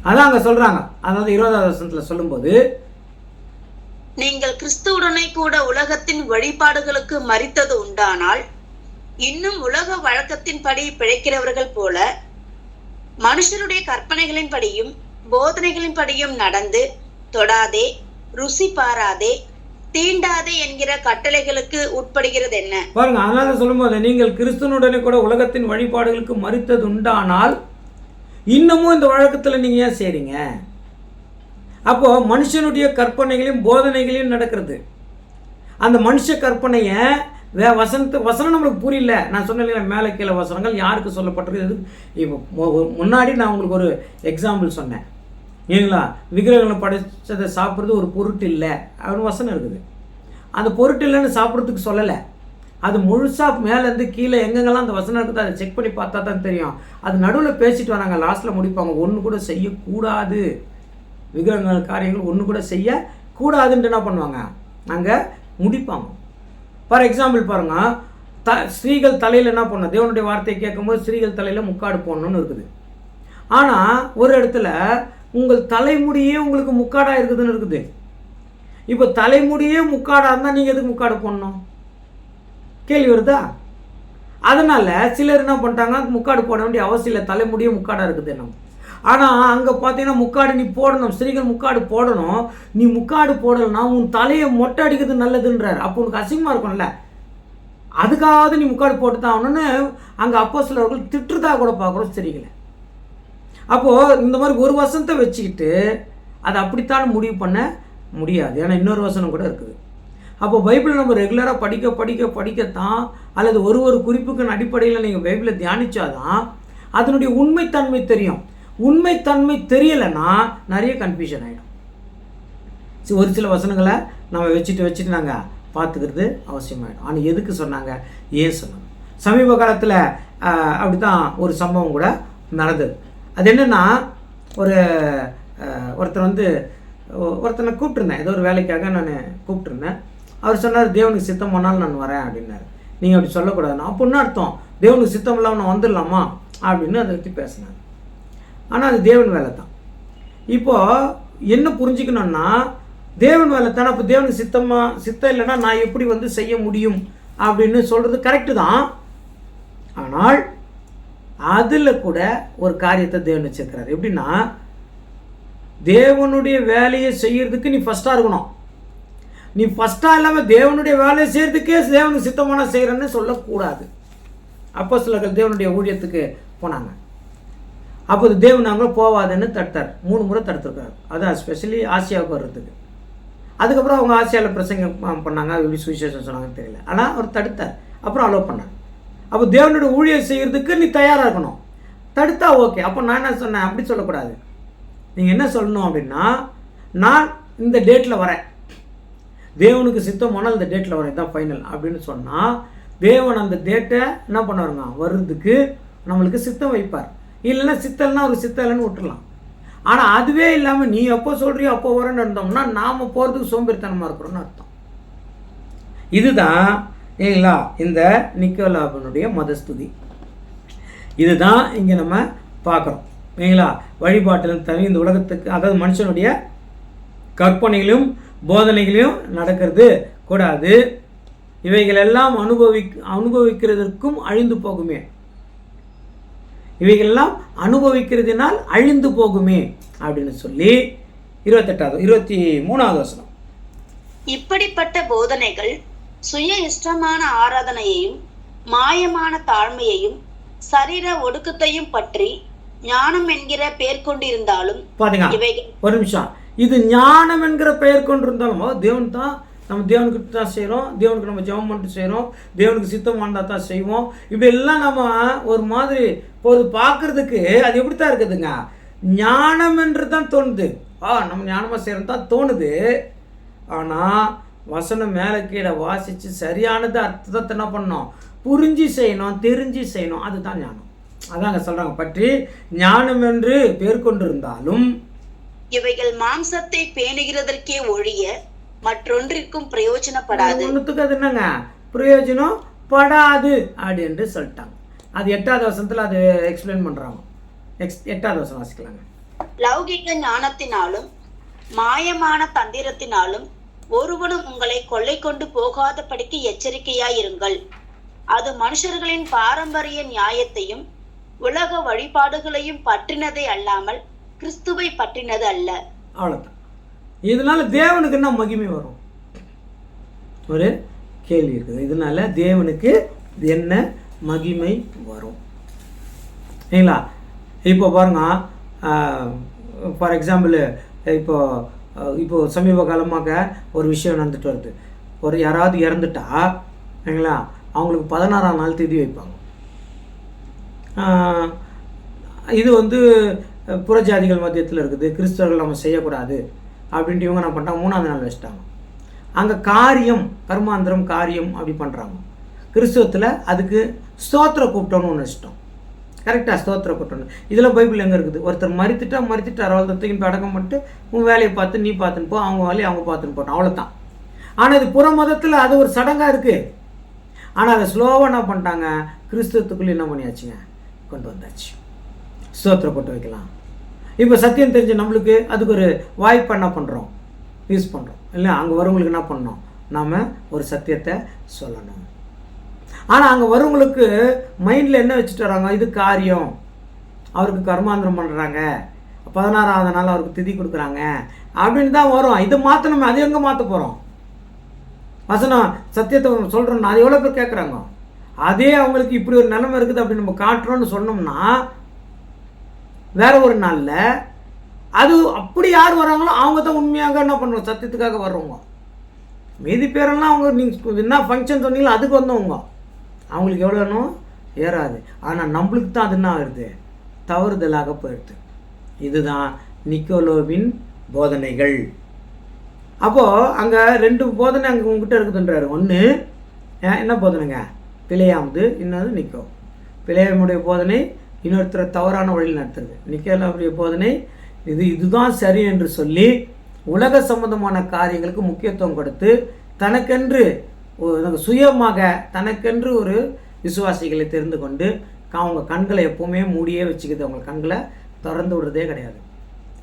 அதான் அங்கே சொல்கிறாங்க. அதாவது 20ஆவது வசனத்தில் சொல்லும்போது, நீங்கள் கிறிஸ்துவுடனே கூட உலகத்தின் வழிபாடுகளுக்கு மரித்தது உண்டானால் இன்னும் உலக வழக்கத்தின்படி பிழைக்கிறவர்கள் போல மனுஷருடைய கற்பனைகளின் படியும் போதனைகளின் படியும் நடந்து தொடாதே, ருசி பாராதே, தீண்டாதே என்கிற கட்டளைகளுக்கு உட்படுகிறது என்ன? பாருங்க, அதனால சொல்லும்போது நீங்கள் கிறிஸ்துவனுடனே கூட உலகத்தின் வழிபாடுகளுக்கு மறித்தது உண்டானால் இன்னமும் இந்த வழக்கத்தில் நீங்கள் ஏன் செய்றீங்க? அப்போ மனுஷனுடைய கற்பனைகளையும் போதனைகளையும் நடக்கிறது. அந்த மனுஷ கற்பனையை வசனம் நம்மளுக்கு புரியல. நான் சொன்னேன் மேலே கீழே வசனங்கள் யாருக்கு சொல்லப்பட்டிருக்கு. இப்போ முன்னாடி நான் உங்களுக்கு ஒரு எக்ஸாம்பிள் சொன்னேன் இல்லைங்களா? விக்கிரகங்களை படைச்சதை சாப்பிட்றது ஒரு பொருட்டு இல்லை அப்படின்னு வசனம் இருக்குது. அந்த பொருட்டு இல்லைன்னு சாப்பிட்றதுக்கு சொல்லலை. அது முழுசாக மேலேருந்து கீழே எங்கெங்கெல்லாம் அந்த வசனம் இருக்குது அதை செக் பண்ணி பார்த்தா தான் தெரியும். அது நடுவில் பேசிட்டு வராங்க, லாஸ்ட்டில் முடிப்பாங்க. ஒன்று கூட செய்யக்கூடாது, விக்கிரகங்கள் காரியங்கள் ஒன்று கூட செய்யக்கூடாதுன்ட்டு என்ன பண்ணுவாங்க, அங்கே முடிப்பாங்க. ஃபார் எக்ஸாம்பிள் பாருங்கள், ஸ்திரீகள் தலையில் என்ன பண்ணணும், தேவனுடைய வார்த்தையை கேட்கும்போது ஸ்திரீகள் தலையில் முக்காடு போடணும்னு இருக்குது. ஆனால் ஒரு இடத்துல உங்கள் தலைமுடியே உங்களுக்கு முக்காடாக இருக்குதுன்னு இருக்குது. இப்போ தலைமுடியே முக்காடாக இருந்தால் நீங்கள் எதுக்கு முக்காடு போடணும்? கேள்வி வருதா? அதனால் சிலர் என்ன பண்ணிட்டாங்க, முக்காடு போட வேண்டிய அவசியம் இல்லை, தலைமுடியே முக்காடாக இருக்குது என்ன. ஆனால் அங்கே பார்த்தீங்கன்னா முக்காடு நீ போடணும், ஸ்திரீகள் முக்காடு போடணும். நீ முக்காடு போடலைன்னா உன் தலையை மொட்டை அடிக்கிறது நல்லதுன்றார். அப்போ உனக்கு அசிங்கமாக இருக்கும்ல, அதுக்காவது நீ முக்காடு போட்டு தான் ஆகணும்னு அங்கே அப்போஸ்தலர்கள் திட்டுறதா கூட பார்க்குறோம் ஸ்திரீகளை. அப்போது இந்த மாதிரி ஒரு வசனத்தை வச்சுக்கிட்டு அதை அப்படித்தான் முடிவு பண்ண முடியாது. ஏன்னா இன்னொரு வசனம் கூட இருக்குது. அப்போ பைபிளை நம்ம ரெகுலராக படிக்கத்தான், அல்லது ஒரு குறிப்புக்கு அடிப்படையில் நீங்கள் பைபிளை தியானித்தாதான் அதனுடைய உண்மைத்தன்மை தெரியும். உண்மைத்தன்மை தெரியலைன்னா நிறைய கன்ஃபியூஷன் ஆகிடும். ஒரு சில வசனங்களை நம்ம வச்சுட்டு நாங்கள் பார்த்துக்கிறது அவசியமாகிடும். ஆனால் எதுக்கு சொன்னாங்க, ஏன் சொன்னாங்க? சமீப காலத்தில் அப்படி தான் ஒரு சம்பவம் கூட நடந்தது. அது என்னென்னா, ஒருத்தனை கூப்பிட்டுருந்தேன், ஏதோ ஒரு வேலைக்காக நான் கூப்பிட்டுருந்தேன். அவர் சொன்னார், தேவனுக்கு சித்தம் பண்ணாலும் நான் வரேன் அப்படின்னாரு. நீங்கள் அப்படி சொல்லக்கூடாதுண்ணா. அப்போ என்ன அர்த்தம், தேவனுக்கு சித்தம் இல்லாமல் நான் வந்துடலாமா அப்படின்னு அதை பற்றி பேசினார். ஆனால் அது தேவன் வேலை தான். இப்போது என்ன புரிஞ்சுக்கணுன்னா, தேவன் வேலை தானே. அப்போ தேவனுக்கு சித்தம் இல்லைன்னா நான் எப்படி செய்ய முடியும் அப்படின்னு சொல்கிறது கரெக்டு தான். ஆனால் அதில் கூட ஒரு காரியத்தை தேவன் வச்சிருக்கிறார். எப்படின்னா, தேவனுடைய வேலையை செய்யறதுக்கு நீ ஃபஸ்ட்டாக இருக்கணும். நீ ஃபஸ்ட்டாக இல்லாமல் தேவனுடைய வேலையை செய்கிறதுக்கே தேவனுக்கு சித்தமான செய்கிறேன்னு சொல்லக்கூடாது. அப்போஸ்தலர்கள் தேவனுடைய ஊழியத்துக்கு போனாங்க. அப்போது தேவன் அங்கே போவாதுன்னு தடுத்தார். 3 முறை தடுத்துருக்காரு. அதான் ஸ்பெஷலி ஆசியாவுக்கு வர்றதுக்கு. அதுக்கப்புறம் அவங்க ஆசியாவில் பிரசங்கம் பண்ணாங்க, எப்படி சுவிசேஷம் சொன்னாங்கன்னு தெரியல. ஆனால் அவர் தடுத்தார், அப்புறம் அலோவ் பண்ணார். அப்போ தேவனுடைய ஊழியம் செய்கிறதுக்கு நீ தயாராக இருக்கணும். தடுத்தா ஓகே. அப்போ நான் என்ன சொன்னேன், அப்படி சொல்லக்கூடாது. நீங்கள் என்ன சொல்லணும் அப்படின்னா, நான் இந்த டேட்டில் வரேன், தேவனுக்கு சித்தமானால் இந்த டேட்டில் வரேன், இதுதான் ஃபைனல் அப்படின்னு சொன்னால் தேவன் அந்த டேட்டை என்ன பண்ணுவாருங்க, வர்றதுக்கு நம்மளுக்கு சித்தம் வைப்பார். இல்லைன்னா சித்தல்னா ஒரு சித்தம் இல்லைன்னு விட்டுடலாம். ஆனால் அதுவே இல்லாமல் நீ எப்போ சொல்கிறியோ அப்போ வரேன்னு இருந்தோம்னா நாம் போகிறதுக்கு சோம்பேறித்தனமாக இருக்கிறோன்னு அர்த்தம். இதுதான் இல்லைங்களா இந்த நிக்கோலாவினுடைய மதஸ்துதி. இதுதான் இங்கே நம்ம பார்க்குறோம் இல்லைங்களா. வழிபாட்டிலும் தனி இந்த உலகத்துக்கு, அதாவது மனுஷனுடைய கற்பனைகளையும் போதனைகளையும் நடக்கிறது கூடாது. இவைகளெல்லாம் அனுபவிக்கிறதற்கும் அழிந்து போகுமே, இவைகளெல்லாம் அனுபவிக்கிறதுனால் அழிந்து போகுமே அப்படின்னு சொல்லி 23வது வசனம். இப்படிப்பட்ட போதனைகள் சுய இஷ்டமான ஆராதனையையும் மாயமான தாழ்மையையும் சரீர ஒடுக்கத்தையும் பற்றி ஞானம் என்கிற பெயர் கொண்டிருந்தாலும், ஒரு நிமிஷம், இது ஞானம் என்கிற பெயர் கொண்டிருந்தாலும் தேவன் தான், நம்ம தேவனுக்கு தான் செய்கிறோம், தேவனுக்கு நம்ம ஜெபம் பண்ணிட்டு செய்கிறோம், தேவனுக்கு சித்தம் வந்தால் தான் செய்வோம். இப்படி எல்லாம் நம்ம ஒரு மாதிரி போது பார்க்குறதுக்கு அது எப்படி தான் இருக்குதுங்க, ஞானம் என்று தான் தோணுது. நம்ம ஞானமாக செய்கிறோம் தான் தோணுது. ஆனால் வசனம் மேலே கீழே வாசித்து சரியானது அர்த்தத்தை என்ன பண்ணணும், புரிஞ்சு செய்யணும், தெரிஞ்சு செய்யணும், அதுதான் ஞானம். அதாங்க சொல்கிறாங்க, பற்றி ஞானம் என்று பேர் கொண்டிருந்தாலும் இவைகள் மாம்சத்தை பேணுகிறதற்கே ஒழிய மற்றொன்றிற்கும் பிரயோஜனப்படாது. ஒன்றுத்துக்கு அது என்னங்க பிரயோஜனம் படாது அப்படி என்று சொல்லிட்டாங்க. அது 8வது வசனத்தில் அது எக்ஸ்பிளைன் பண்ணுறாங்க. 8வது வசனம் வாசிக்கலாங்க. லௌகிக ஞானத்தினாலும் மாயமான தந்திரத்தினாலும் ஒருவனும் உங்களை கொள்ளை கொண்டு போகாதபடிக்கு எச்சரிக்கையாயிருங்கள். அது மனுஷர்களின் பாரம்பரிய நியாயத்தையும் உலக வழிபாடுகளையும் பற்றினதை அல்லாமல் கிறிஸ்துவை பற்றினது அல்ல. அவ்வளோதான். இதனால தேவனுக்கு என்ன மகிமை வரும்? ஒரு கேள்வி இருக்குது. இதனால தேவனுக்கு என்ன மகிமை வரும் சரிங்களா? இப்போ பாருங்க, ஃபார் எக்ஸாம்பிள் இப்போ சமீப காலமாக ஒரு விஷயம் நடந்துட்டு வருது. யாராவது இறந்துட்டா சரிங்களா, அவங்களுக்கு 16ஆம் நாள் திதி வைப்பாங்க. இது புறஜாதிகள் மத்தியத்தில் இருக்குது. கிறிஸ்தவர்கள் நம்ம செய்யக்கூடாது அப்படின்ட்டு இவங்க என்ன பண்ணிட்டாங்க, 3ஆவது நாள் வச்சுட்டாங்க. அங்கே கர்மாந்திரம் காரியம் அப்படி பண்ணுறாங்க. கிறிஸ்தவத்தில் அதுக்கு ஸ்தோத்திர கூப்பிட்டோன்னு ஒன்று வச்சுட்டோம். கரெக்டாக ஸ்தோத்திர கூப்பிட்டோன்னு. இதில் பைபிள் எங்கே இருக்குது? ஒருத்தர் மறித்துட்டார், அவ்வளோத்தையும் அடக்கம் பண்ணிட்டு உன் வேலையை பார்த்து நீ பார்த்துன்னு போ, அவங்க வேலையை அவங்க பார்த்துன்னு போட்டோம், அவ்வளோதான். ஆனால் இது புற மதத்தில் அது ஒரு சடங்காக இருக்குது. ஆனால் அதை ஸ்லோவாக என்ன பண்ணிட்டாங்க, கிறிஸ்தவத்துக்குள்ளே என்ன பண்ணியாச்சுங்க, கொண்டு வந்தாச்சு. ஸ்தோத்திர கூட்டம் வைக்கலாம். இப்போ சத்தியம் தெரிஞ்ச நம்மளுக்கு அதுக்கு ஒரு வாய்ப்பு என்ன பண்ணுறோம், யூஸ் பண்ணுறோம் இல்லை? அங்கே வரவங்களுக்கு என்ன பண்ணணும், நாம் ஒரு சத்தியத்தை சொல்லணும். ஆனால் அங்கே வரவங்களுக்கு மைண்டில் என்ன வச்சுட்டு வராங்க, இது காரியம், அவருக்கு கர்மாந்திரம் பண்ணுறாங்க, 16ஆவது நாள் அவருக்கு திதி கொடுக்குறாங்க அப்படின்னு தான் வரும். இதை மாற்றணுமே, அது எங்கே மாற்ற போகிறோம்? வசனம் சத்தியத்தை சொல்கிறோம்னா அது எவ்வளோ பேர் கேட்குறாங்க. அதே அவங்களுக்கு இப்படி ஒரு நிலைமை இருக்குது அப்படின்னு நம்ம காட்டுறோன்னு சொன்னோம்னா வேற ஒரு நாளில் அது அப்படி யார் வராங்களோ அவங்க தான் உண்மையாக என்ன பண்ணுவோம், சத்தியத்துக்காக வர்றவங்க. மீதி பேரெல்லாம் அவங்க நீங்கள் என்ன ஃபங்க்ஷன் சொன்னீங்களோ அதுக்கு வந்தவங்க, அவங்களுக்கு எவ்வளோ வேணும் ஏறாது. ஆனால் நம்மளுக்கு தான் அது என்ன ஆகுது, தவறுதலாக போயிடுது. இதுதான் நிக்கோலோவின் போதனைகள். அப்போது அங்கே 2 போதனை அங்கே உங்ககிட்ட இருக்குதுன்றாரு. ஒன்று என்ன போதனைங்க, பிழையாமது, இன்னொரு நிக்கோ. பிழையாமுடைய போதனை இன்னொருத்தர் தவறான வழியில் நடத்துறது. நிக்கோலாவுடைய போதனை இதுதான் சரி என்று சொல்லி உலக சம்பந்தமான காரியங்களுக்கு முக்கியத்துவம் கொடுத்து தனக்கென்று சுயமாக தனக்கென்று ஒரு விசுவாசிகளை தெரிந்து கொண்டு அவங்க கண்களை எப்போவுமே மூடியே வச்சுக்கிது, அவங்க கண்களை திறந்து விடுறதே கிடையாது.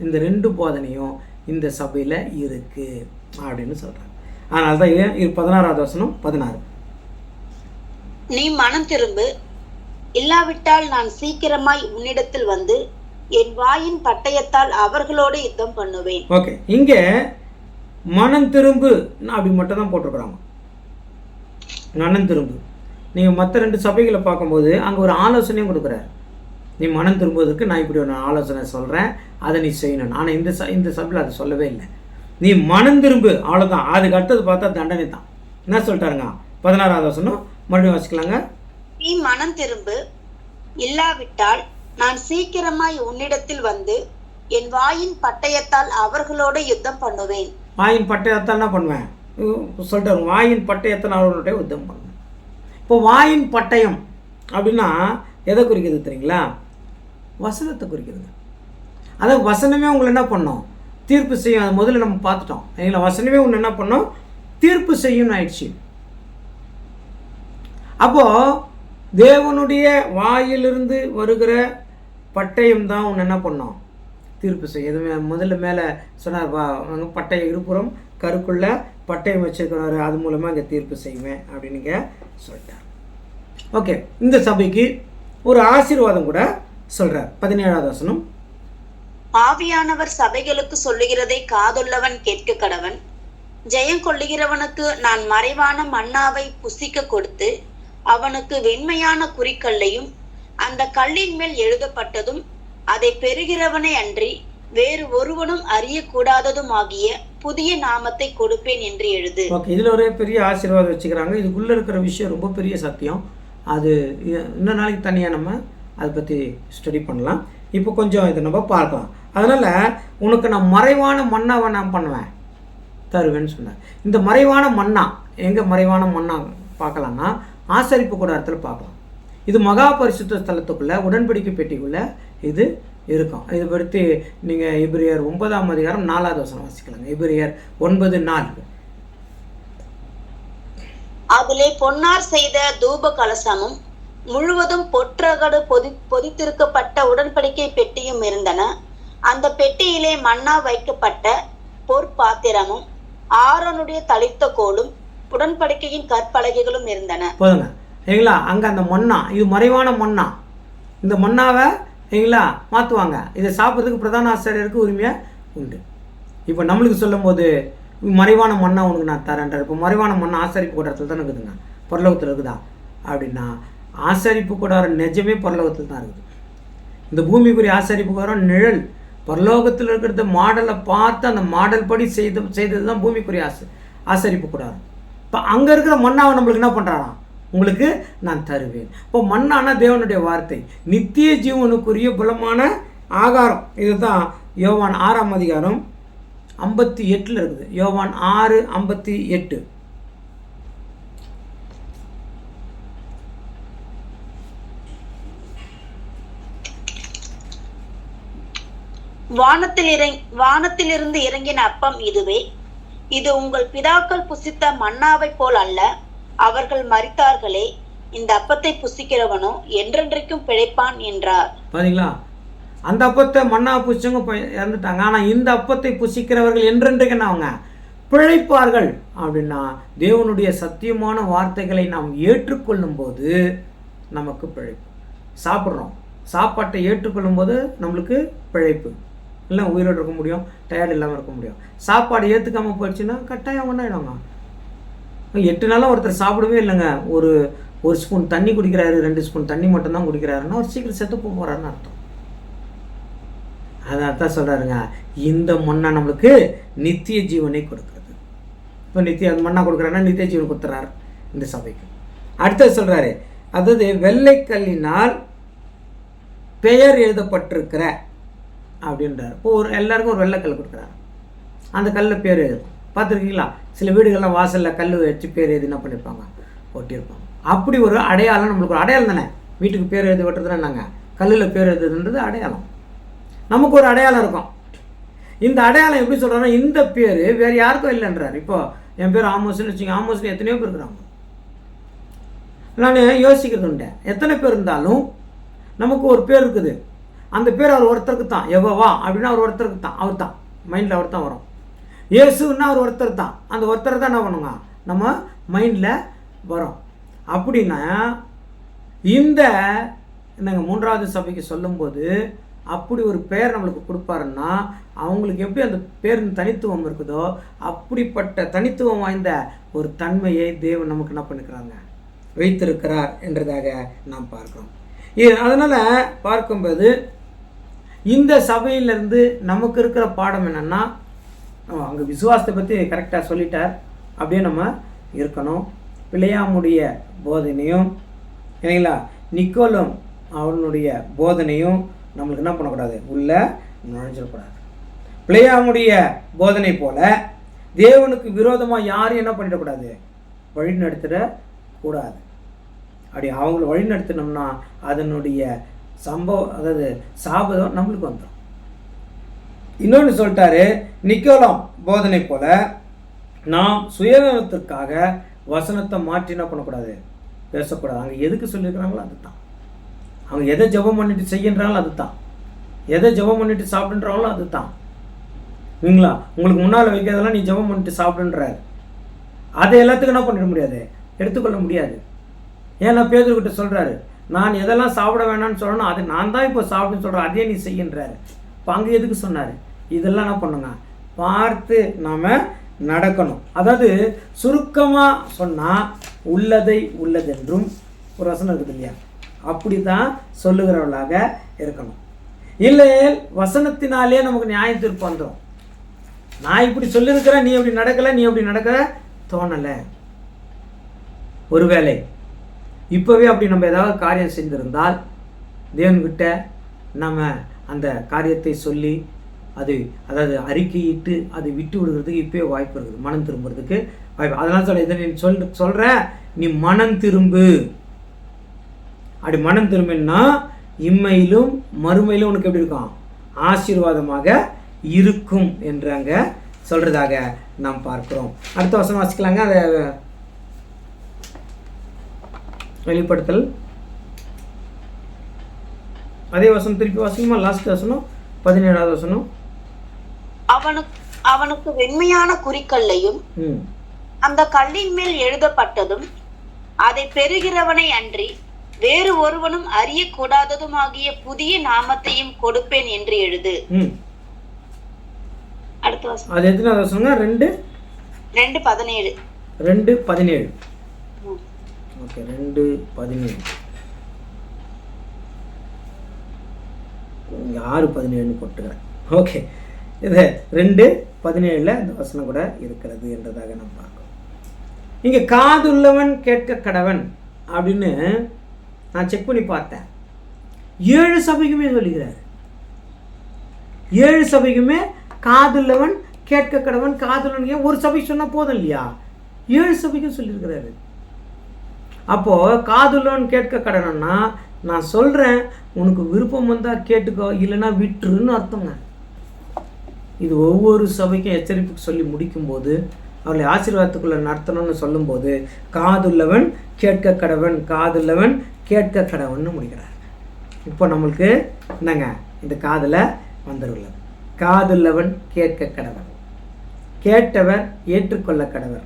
இந்த 2 போதனையும் இந்த சபையில் இருக்குது அப்படின்னு சொல்கிறாங்க. அதனால தான் 16வது வசனம் 16, நீ மனம் திரும்பு, இல்லாவிட்டால் நான் சீக்கிரமாய் உன்னிடத்தில் வந்து என் வாயின் பட்டயத்தால் அவர்களோடு யுத்தம் பண்ணுவேன். ஓகே, இங்கே மனம் திரும்பு அப்படி மட்டும் தான் போட்டிருக்கிறாங்க. மனம் திரும்பு. நீங்கள் மற்ற 2 சபைகளை பார்க்கும்போது அங்கே ஒரு ஆலோசனையும் கொடுக்குறாரு. நீ மனம் திரும்புவதற்கு நான் இப்படி ஒரு ஆலோசனை சொல்கிறேன், அதை நீ செய்யணும். ஆனால் இந்த சபையில் அதை சொல்லவே இல்லை. நீ மனம் திரும்பு, அவ்வளோதான். அதுக்கு அடுத்தது பார்த்தா தண்டனை தான். என்ன சொல்லிட்டாருங்க, 16வது வசனம் மறுபடியும் வாசிக்கலாங்க. நீ மனம் திரும்பு, இல்லாவிட்டால் நான் சீக்கிரமாய் உன்னிடத்தில் வந்து என் வாயின் பட்டயத்தால் அவர்களோட யுத்தம் பண்ணுவேன். வாயின் பட்டயத்தால் என்ன பண்ணுவேன் சொல்லிட்டாரு, வாயின் பட்டயத்தால் அவர்களோட யுத்தம் பண்ணுவேன். இப்போ வாயின் பட்டயம் அப்படின்னா எதை குறிக்கிறது தெரியுங்களா? வசனத்தை குறிக்கிறது. அதாவது வசனமே உங்களை என்ன பண்ணோம், தீர்ப்பு செய்யும். அது முதல்ல நம்ம பார்த்துட்டோம் இல்லைங்களா? வசனமே உன்னை என்ன பண்ணோம், தீர்ப்பு செய்யும்னு ஆயிடுச்சு. அப்போது தேவனுடைய வாயிலிருந்து வருகிற பட்டயம் தான் உன்னை என்ன பண்ணோம், தீர்ப்பு செய்யும். எதுவுமே முதல்ல மேலே சொன்னார், பட்டயம் இருபுறம் கருக்குள்ள பட்டயம் வச்சுருக்கிறாரு, அது மூலமாக இங்கே தீர்ப்பு செய்வேன் அப்படின்னு இங்கே சொல்லிட்டார். ஓகே, இந்த சபைக்கு ஒரு ஆசீர்வாதம் கூட சொல்கிறார். 17வது வசனம், ஆவியானவர் சபைகளுக்கு சொல்லுகிறதை காதுள்ளவன் கேட்க கடவன். ஜெயம் கொள்ளுகிறவனுக்கு நான் மறைவான மன்னாவை புசிக்க கொடுத்து அவனுக்கு வெண்மையான குறிக்கல்லையும் அந்த கல்லின் மேல் எழுதப்பட்டதும் அதை பெறுகிறவனை அன்றி வேறு ஒருவனும் அறியக்கூடாததும் ஆகிய புதிய நாமத்தை கொடுப்பேன் என்று எழுது. ஓகே, இதில் ஒரே பெரிய ஆசீர்வாதம் வச்சுக்கிறாங்க. இதுக்குள்ளே இருக்கிற விஷயம் ரொம்ப பெரிய சத்தியம். அது இன்னும் நாளைக்கு தனியாக நம்ம அதை பற்றி ஸ்டடி பண்ணலாம். இப்போ கொஞ்சம் இதை நம்ம பார்க்கலாம். அதனால் உனக்கு நான் மறைவான மன்னாவை நான் பண்ணுவேன் தருவேன்னு சொன்னேன். இந்த மறைவான மன்னா எங்கே மறைவான மன்னா பார்க்கலாம்னா ஆசரிப்பு கூடாரத்தில் பார்க்கலாம். இது மகா பரிசுத்த ஸ்தலத்துக்குள்ளே உடன்படிக்கை பெட்டிக்குள்ளே இது இருக்கும். இதை பற்றி நீங்கள் எபிரேயர் 9ஆம் அதிகாரம் 4வது வசனம் வாசிக்கலாங்க. எபிரேயர் 9:4. அதிலே பொன்னார் செய்த தூப கலசமும் முழுவதும் பொற்றகடு பொதித்திருக்கப்பட்ட உடன்படிக்கை பெட்டியும் இருந்தன. அந்த பெட்டியிலே மன்னா வைக்கப்பட்ட பொற்பாத்திரமும் ஆரோனுடைய தளிர்த்த கோலும் உடன்படிக்கையின் கற்பலகைகளும் இருந்தன. போதுங்க சரிங்களா? அங்கே அந்த மன்னா, இது மறைவான மன்னா. இந்த மன்னாவை சரிங்களா மாற்றுவாங்க. இதை சாப்பிட்றதுக்கு பிரதான ஆசிரியருக்கு உரிமையாக உண்டு. இப்போ நம்மளுக்கு சொல்லும் போது மறைவான மண்ணா உனக்கு நான் தரேன்றார். இப்போ மறைவான மண்ணா ஆசாரிப்பு கூடாரத்தில் தான் இருக்குதுங்க, பரலோகத்தில் இருக்குதா அப்படின்னா ஆசாரிப்பு கூடாரம் நிஜமே பரலோகத்தில் தான் இருக்குது. இந்த பூமிக்குரிய ஆசாரிப்பு கூடாரம் நிழல். பரலோகத்தில் இருக்கிறத மாடலை பார்த்து அந்த மாடல் படி செய்தது தான் பூமிக்குரிய ஆசாரிப்பு கூடாரம். இப்போ அங்கே இருக்கிற மண்ணாவை நம்மளுக்கு என்ன பண்ணுறாராம், உங்களுக்கு நான் தருவேன். இப்போ மண்ணான தேவனுடைய வார்த்தை, நித்திய ஜீவனுக்குரிய பலமான ஆகாரம். இதுதான் யோவான் 6ஆம் அதிகாரம் 58 இருக்குது. யோவான் 6:58. வானத்திலிருந்து இறங்கின அப்பம் இதுவே, இது உங்கள் பிதாக்கள் புசித்த மன்னாவை போல் அல்ல. அவர்கள் மரித்தார்களே, இந்த அப்பத்தை புசிக்கிறவனோ என்றென்றைக்கும் பிழைப்பான் என்றார். பாத்தீங்களா, அந்த அப்பத்தை மன்னா புசிச்சவங்க இறந்துட்டாங்க, ஆனால் இந்த அப்பத்தை புசிக்கிறவர்கள் என்றென்றைக்கு அவங்க பிழைப்பார்கள். அப்படின்னா தேவனுடைய சத்தியமான வார்த்தைகளை நாம் ஏற்றுக்கொள்ளும் போது நமக்கு பிழைப்பு. சாப்பிட்றோம், சாப்பாட்டை ஏற்றுக்கொள்ளும் போது நம்மளுக்கு பிழைப்பு. இல்லை உயிரோடு இருக்க முடியும், டயர்டு இல்லாமல் இருக்க முடியும். சாப்பாடு ஏற்றுக்காமல் போயிடுச்சுன்னா கட்டாயம் ஒன்றாயிடுவாங்க. 8 நாளாக ஒருத்தர் சாப்பிடவே இல்லைங்க, ஒரு ஸ்பூன் தண்ணி குடிக்கிறாரு, 2 ஸ்பூன் தண்ணி மட்டும்தான் குடிக்கிறாருன்னா அவர் சீக்கிரம் செத்து போகிறாருன்னு அர்த்தம். அதான் தான் சொல்கிறாருங்க, இந்த மண்ணா நம்மளுக்கு நித்திய ஜீவனை கொடுக்குறது. இப்போ அந்த மண்ணா கொடுக்குறாருன்னா நித்திய ஜீவன் கொடுத்துறாரு இந்த சபைக்கு. அடுத்தது சொல்கிறாரு, அதாவது வெள்ளைக்கல்லினால் பெயர் எழுதப்பட்டிருக்கிற அப்படின்றார். இப்போ எல்லாருக்கும் ஒரு வெள்ளைக்கல் கொடுக்குறாரு, அந்த கல்லில் பேர் எழுதும். பார்த்துருக்கீங்களா, சில வீடுகள்லாம் வாசலில் கல் வச்சு பேர் எழுதி என்ன பண்ணியிருப்பாங்க, ஒட்டியிருப்பாங்க. அப்படி ஒரு அடையாளம் நம்மளுக்கு ஒரு அடையாளம் தானே. வீட்டுக்கு பேர் எழுதி ஒட்டுறதுன்னா என்னங்க, கல்லில் பேர் எழுதுன்றது அடையாளம். நமக்கு ஒரு அடையாளம் இருக்கும். இந்த அடையாளம் எப்படி சொல்கிறோன்னா, இந்த பேர் வேறு யாருக்கும் இல்லைன்றார். இப்போ என் பேர் ஆமோஸ்ன்னு வச்சுங்க, ஆமோஸ்ன்னு எத்தனையோ பேர் இருக்கிறாங்க. நான் யோசிக்கிறது உண்டு, எத்தனை பேர் இருந்தாலும் நமக்கு ஒரு பேர் இருக்குது. அந்த பேர் அவர் ஒருத்தருக்கு தான். யெகோவா அப்படின்னா அவர் ஒருத்தருக்கு தான், அவர் தான் மைண்டில் அவர் தான் வரும். இயேசுன்னா அவர் ஒருத்தர் தான், அந்த ஒருத்தர் தான் என்ன பண்ணுங்க நம்ம மைண்டில் வரும். அப்படின்னா இந்த நாங்கள் 3வது சபைக்கு சொல்லும்போது அப்படி ஒரு பெயர் நம்மளுக்கு கொடுப்பாருன்னா அவங்களுக்கு எப்படி அந்த பேரின் தனித்துவம் இருக்குதோ அப்படிப்பட்ட தனித்துவம் வாய்ந்த ஒரு தன்மையை தேவன் நமக்கு என்ன பண்ணிக்கிறாங்க, வைத்திருக்கிறார் என்றதாக நாம் பார்க்கிறோம். அதனால் பார்க்கும்போது இந்த சபையிலேருந்து நமக்கு இருக்கிற பாடம் என்னென்னா, அங்கே விசுவாசத்தை பற்றி கரெக்டாக சொல்லிட்டார், அப்படியே நம்ம இருக்கணும். பிள்ளையாமுடைய போதனையும் இல்லைங்களா, நிக்கோலம் அவனுடைய போதனையும் நம்மளுக்கு என்ன பண்ணக்கூடாது, உள்ளே நுழைஞ்சிடக்கூடாது. பிள்ளையாமுடைய போதனை போல தேவனுக்கு விரோதமாக யாரும் என்ன பண்ணிடக்கூடாது, வழி நடத்திடக்கூடாது. அப்படி அவங்கள வழி நடத்தினோம்னா அதனுடைய அதாவது சாபம் நம்மளுக்கு வந்துடும். இன்னொன்று சொல்லிட்டாரு, நிக்கோலாம் போதனை போல நாம் சுயநலத்திற்காக வசனத்தை மாற்றி என்ன பண்ணக்கூடாது, பேசக்கூடாது. அங்கே எதுக்கு சொல்லியிருக்கிறாங்களோ அதுதான், அவங்க எதை ஜெபம் பண்ணிட்டு செய்கின்றாங்களோ அதுதான், எதை ஜெபம் பண்ணிட்டு சாப்பிடுன்றாங்களோ அதுதான். இல்லைங்களா, உங்களுக்கு முன்னால் வைக்கிறதெல்லாம் நீ ஜெபம் பண்ணிட்டு சாப்பிடுன்றாரு, அதை எல்லாத்துக்கும் என்ன பண்ணிட முடியாது, எடுத்துக்கொள்ள முடியாது. ஏன்னா பேதுருக்கிட்ட சொல்கிறாரு, நான் எதெல்லாம் சாப்பிட வேணாம்னு சொல்லணும், அது நான் தான் இப்போ சாப்பிடுன்னு சொல்கிறேன், அதே நீ செய்கின்றாரு. இப்போ அங்கே எதுக்கு சொன்னார், இதெல்லாம் என்ன பண்ணுங்க, பார்த்து நாம் நடக்கணும். அதாவது சுருக்கமாக சொன்னால் உள்ளதை உள்ளதென்றும் ஒரு வசனம் இருக்குது இல்லையா, அப்படி தான் சொல்லுகிறவர்களாக இருக்கணும். இல்லை வசனத்தினாலே நமக்கு நியாய தீர்ப்பு வந்துடும். நான் இப்படி சொல்லியிருக்கிறேன், நீ அப்படி நடக்கலை, நீ அப்படி நடக்க தோணலை. ஒருவேளை இப்போவே அப்படி நம்ம ஏதாவது காரியம் செஞ்சுருந்தால் தேவன்கிட்ட நம்ம அந்த காரியத்தை சொல்லி அதாவது அறிக்கையிட்டு அதை விட்டு விடுறதுக்கு இப்போயே வாய்ப்பு இருக்குது, மனம் திரும்புறதுக்கு வாய்ப்பு. அதெல்லாம் சொல்ல நீ சொல்கிற, நீ மனம் திரும்பு. அப்படி மனம் திரும்பினா இம்மையிலும் மறுமையிலும் உனக்கு எப்படி இருக்கும், ஆசீர்வாதமாக இருக்கும் என்று அங்கே சொல்கிறதாக நாம் பார்க்கிறோம். அடுத்த வசனம் வாசிக்கலாங்க, அதை வெளிப்படுத்தல் அதே வசனம் திருப்பி வாசிக்குமா, லாஸ்ட் வசனம் 17வது வசனம். அவனுக்கு வெண்மையான குறிக்கல்லையும் அந்த கல்லின் மேல் எழுதப்பட்டதும் அதை பெறுகிறவனை அன்றி வேறு ஒருவனும் அறியக்கூடாததுமாகிய புதிய நாமத்தையும் கொடுப்பேன் என்று எழுது. அடுத்த வசனம் அது எத்தனாவது வசனங்க, 2:17. 2:17. ஓகே, 2:17. இங்கே 6:17 போட்டுக்கிறேன். ஓகே, இது 2:17 இந்த வசனம் கூட இருக்கிறது என்றதாக நம்ம பார்க்கணும். இங்கே காதுள்ளவன் கேட்க கடவன் அப்படின்னு நான் செக் பண்ணி பார்த்தேன். 7 சபைக்குமே சொல்லுகிறார். 7 சபைக்குமே காதுள்ளவன் கேட்க கடவன், காதுள்ளவன் ஒரு சபைக்கு சொன்னால் போதும் இல்லையா? 7 சபைக்கும் சொல்லியிருக்கிறாரு. அப்போது காதுள்ளவன் கேட்க கடனா நான் சொல்கிறேன், உனக்கு விருப்பம் வந்தால் கேட்டுக்கோ, இல்லைன்னா விட்டுருன்னு அர்த்தங்க. இது ஒவ்வொரு சபைக்கும் எச்சரிப்புக்கு சொல்லி முடிக்கும்போது, அவர்களை ஆசீர்வாதத்துக்குள்ளே நடத்தணும்னு சொல்லும்போது காதுள்ளவன் கேட்க கடவன், காதுள்ளவன் கேட்க கடவன் முடிக்கிறார். இப்போ நம்மளுக்கு என்னங்க, இந்த காதில் வந்துடுள்ள காதுள்ளவன் கேட்க கடவன், கேட்டவர் ஏற்றுக்கொள்ள கடவர்,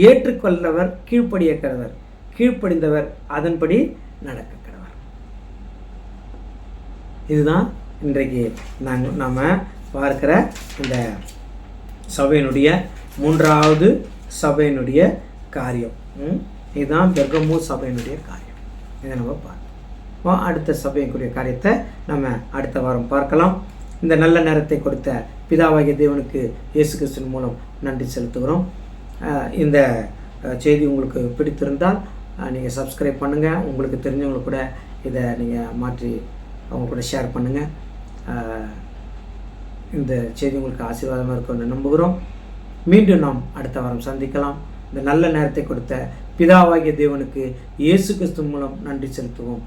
ஏற்றுக்கொள்ளவர் கீழ்ப்படிய கடவர், கீழ்ப்படிந்தவர் அதன்படி நடக்க கடவர். இதுதான் இன்றைக்கு நாம் பார்க்கிற இந்த சபையினுடைய 3வது சபையினுடைய காரியம். இதுதான் பெர்கமு சபையினுடைய காரியம். இதை நம்ம பார்க்கலாம். அடுத்த சபையினுடைய காரியத்தை நம்ம அடுத்த வாரம் பார்க்கலாம். இந்த நல்ல நேரத்தை கொடுத்த பிதாவாகிய தேவனுக்கு இயேசு கிறிஸ்துவின் மூலம் நன்றி செலுத்துகிறோம். இந்த செய்தி உங்களுக்கு பிடித்திருந்தால் நீங்கள் சப்ஸ்கிரைப் பண்ணுங்கள். உங்களுக்கு தெரிஞ்சவங்களுக்கு கூட இதை நீங்கள் மாற்றி அவங்க கூட ஷேர் பண்ணுங்கள். இந்த செய்தி உங்களுக்கு ஆசீர்வாதமாக இருக்கும்னு நம்புகிறோம். மீண்டும் நாம் அடுத்த வாரம் சந்திக்கலாம். இந்த நல்ல நேரத்தை கொடுத்த பிதாவாகிய தேவனுக்கு இயேசு கிறிஸ்து மூலம் நன்றி செலுத்துவோம்.